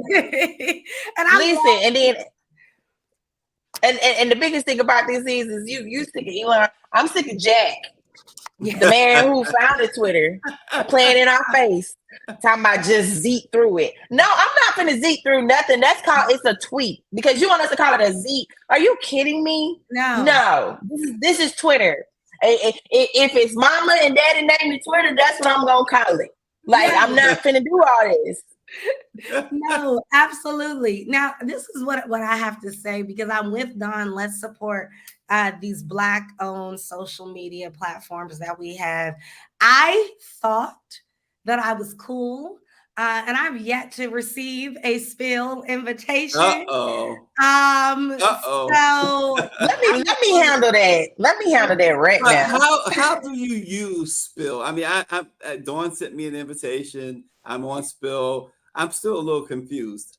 And the biggest thing about this is you sick of Elon. I'm sick of Jack, the man who founded Twitter, playing in our face, talking about just zeke through it. No, I'm not gonna zeke through nothing. It's a tweet, because you want us to call it a zeke. Are you kidding me? No. This is Twitter. If it's mama and daddy named it Twitter, that's what I'm gonna call it. Like, I'm not finna do all this. No, absolutely. Now, this is what I have to say, because I'm with Dawn. Let's support these Black-owned social media platforms that we have. I thought that I was cool, and I've yet to receive a Spill invitation. So let me handle that. Let me handle that right now. How do you use Spill? I mean, Dawn sent me an invitation. I'm on Spill. I'm still a little confused.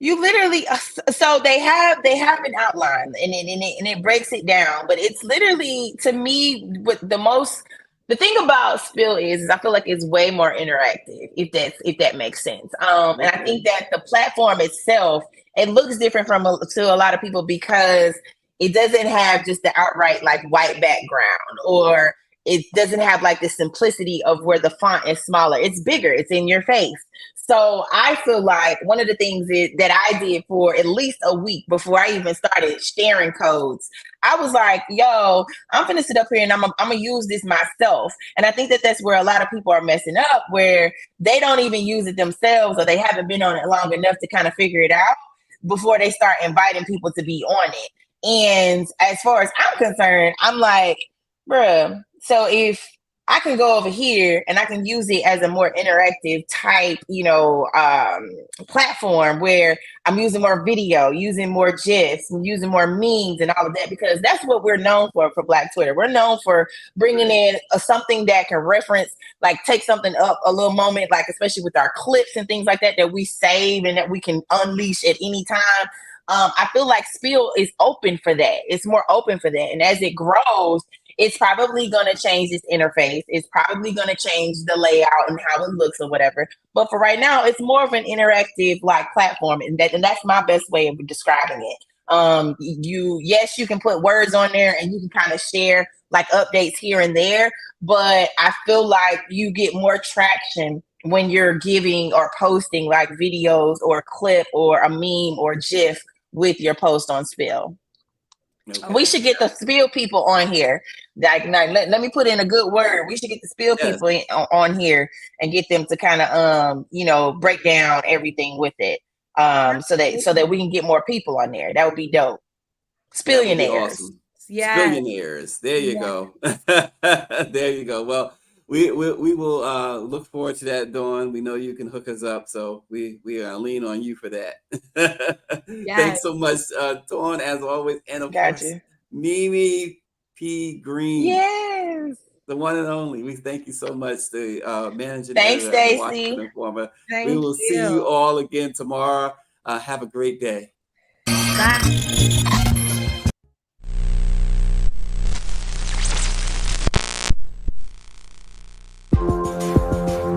You literally, so they have an outline and it breaks it down, but it's literally, to me, what the thing about Spill is I feel like it's way more interactive, if that makes sense. And I think that the platform itself, it looks different to a lot of people because it doesn't have just the outright like white background, or it doesn't have like the simplicity of where the font is smaller. It's bigger, it's in your face. So I feel like one of the things that I did for at least a week before I even started sharing codes, I was like, yo, I'm going to sit up here and I'm going to use this myself. And I think that that's where a lot of people are messing up, where they don't even use it themselves, or they haven't been on it long enough to kind of figure it out before they start inviting people to be on it. And as far as I'm concerned, I'm like, bruh, so if I can go over here and I can use it as a more interactive type, platform where I'm using more video, using more GIFs, using more memes and all of that, because that's what we're known for Black Twitter. We're known for bringing in something that can reference, like take something up a little moment, like especially with our clips and things like that we save and that we can unleash at any time. I feel like Spill is open for that. It's more open for that. And as it grows, it's probably going to change its interface. It's probably going to change the layout and how it looks or whatever. But for right now, it's more of an interactive like platform. And that's my best way of describing it. You can put words on there and you can kind of share like updates here and there. But I feel like you get more traction when you're giving or posting like videos or a clip or a meme or GIF with your post on Spill. Okay. We should get the Spill people on here. Like, let me put in a good word. We should get the Spill people on here and get them to kind of, break down everything with it, so that we can get more people on there. That would be dope. Spillionaires. Awesome. Yeah. Spillionaires. There you go. There you go. Well, we will look forward to that, Dawn. We know you can hook us up, so we are lean on you for that. Thanks so much, Dawn, as always, and of course, Mimi P. Green. Yes, the one and only. We thank you so much, the managing editor of the Washington Informer. We will see you all again tomorrow. Have a great day. Bye.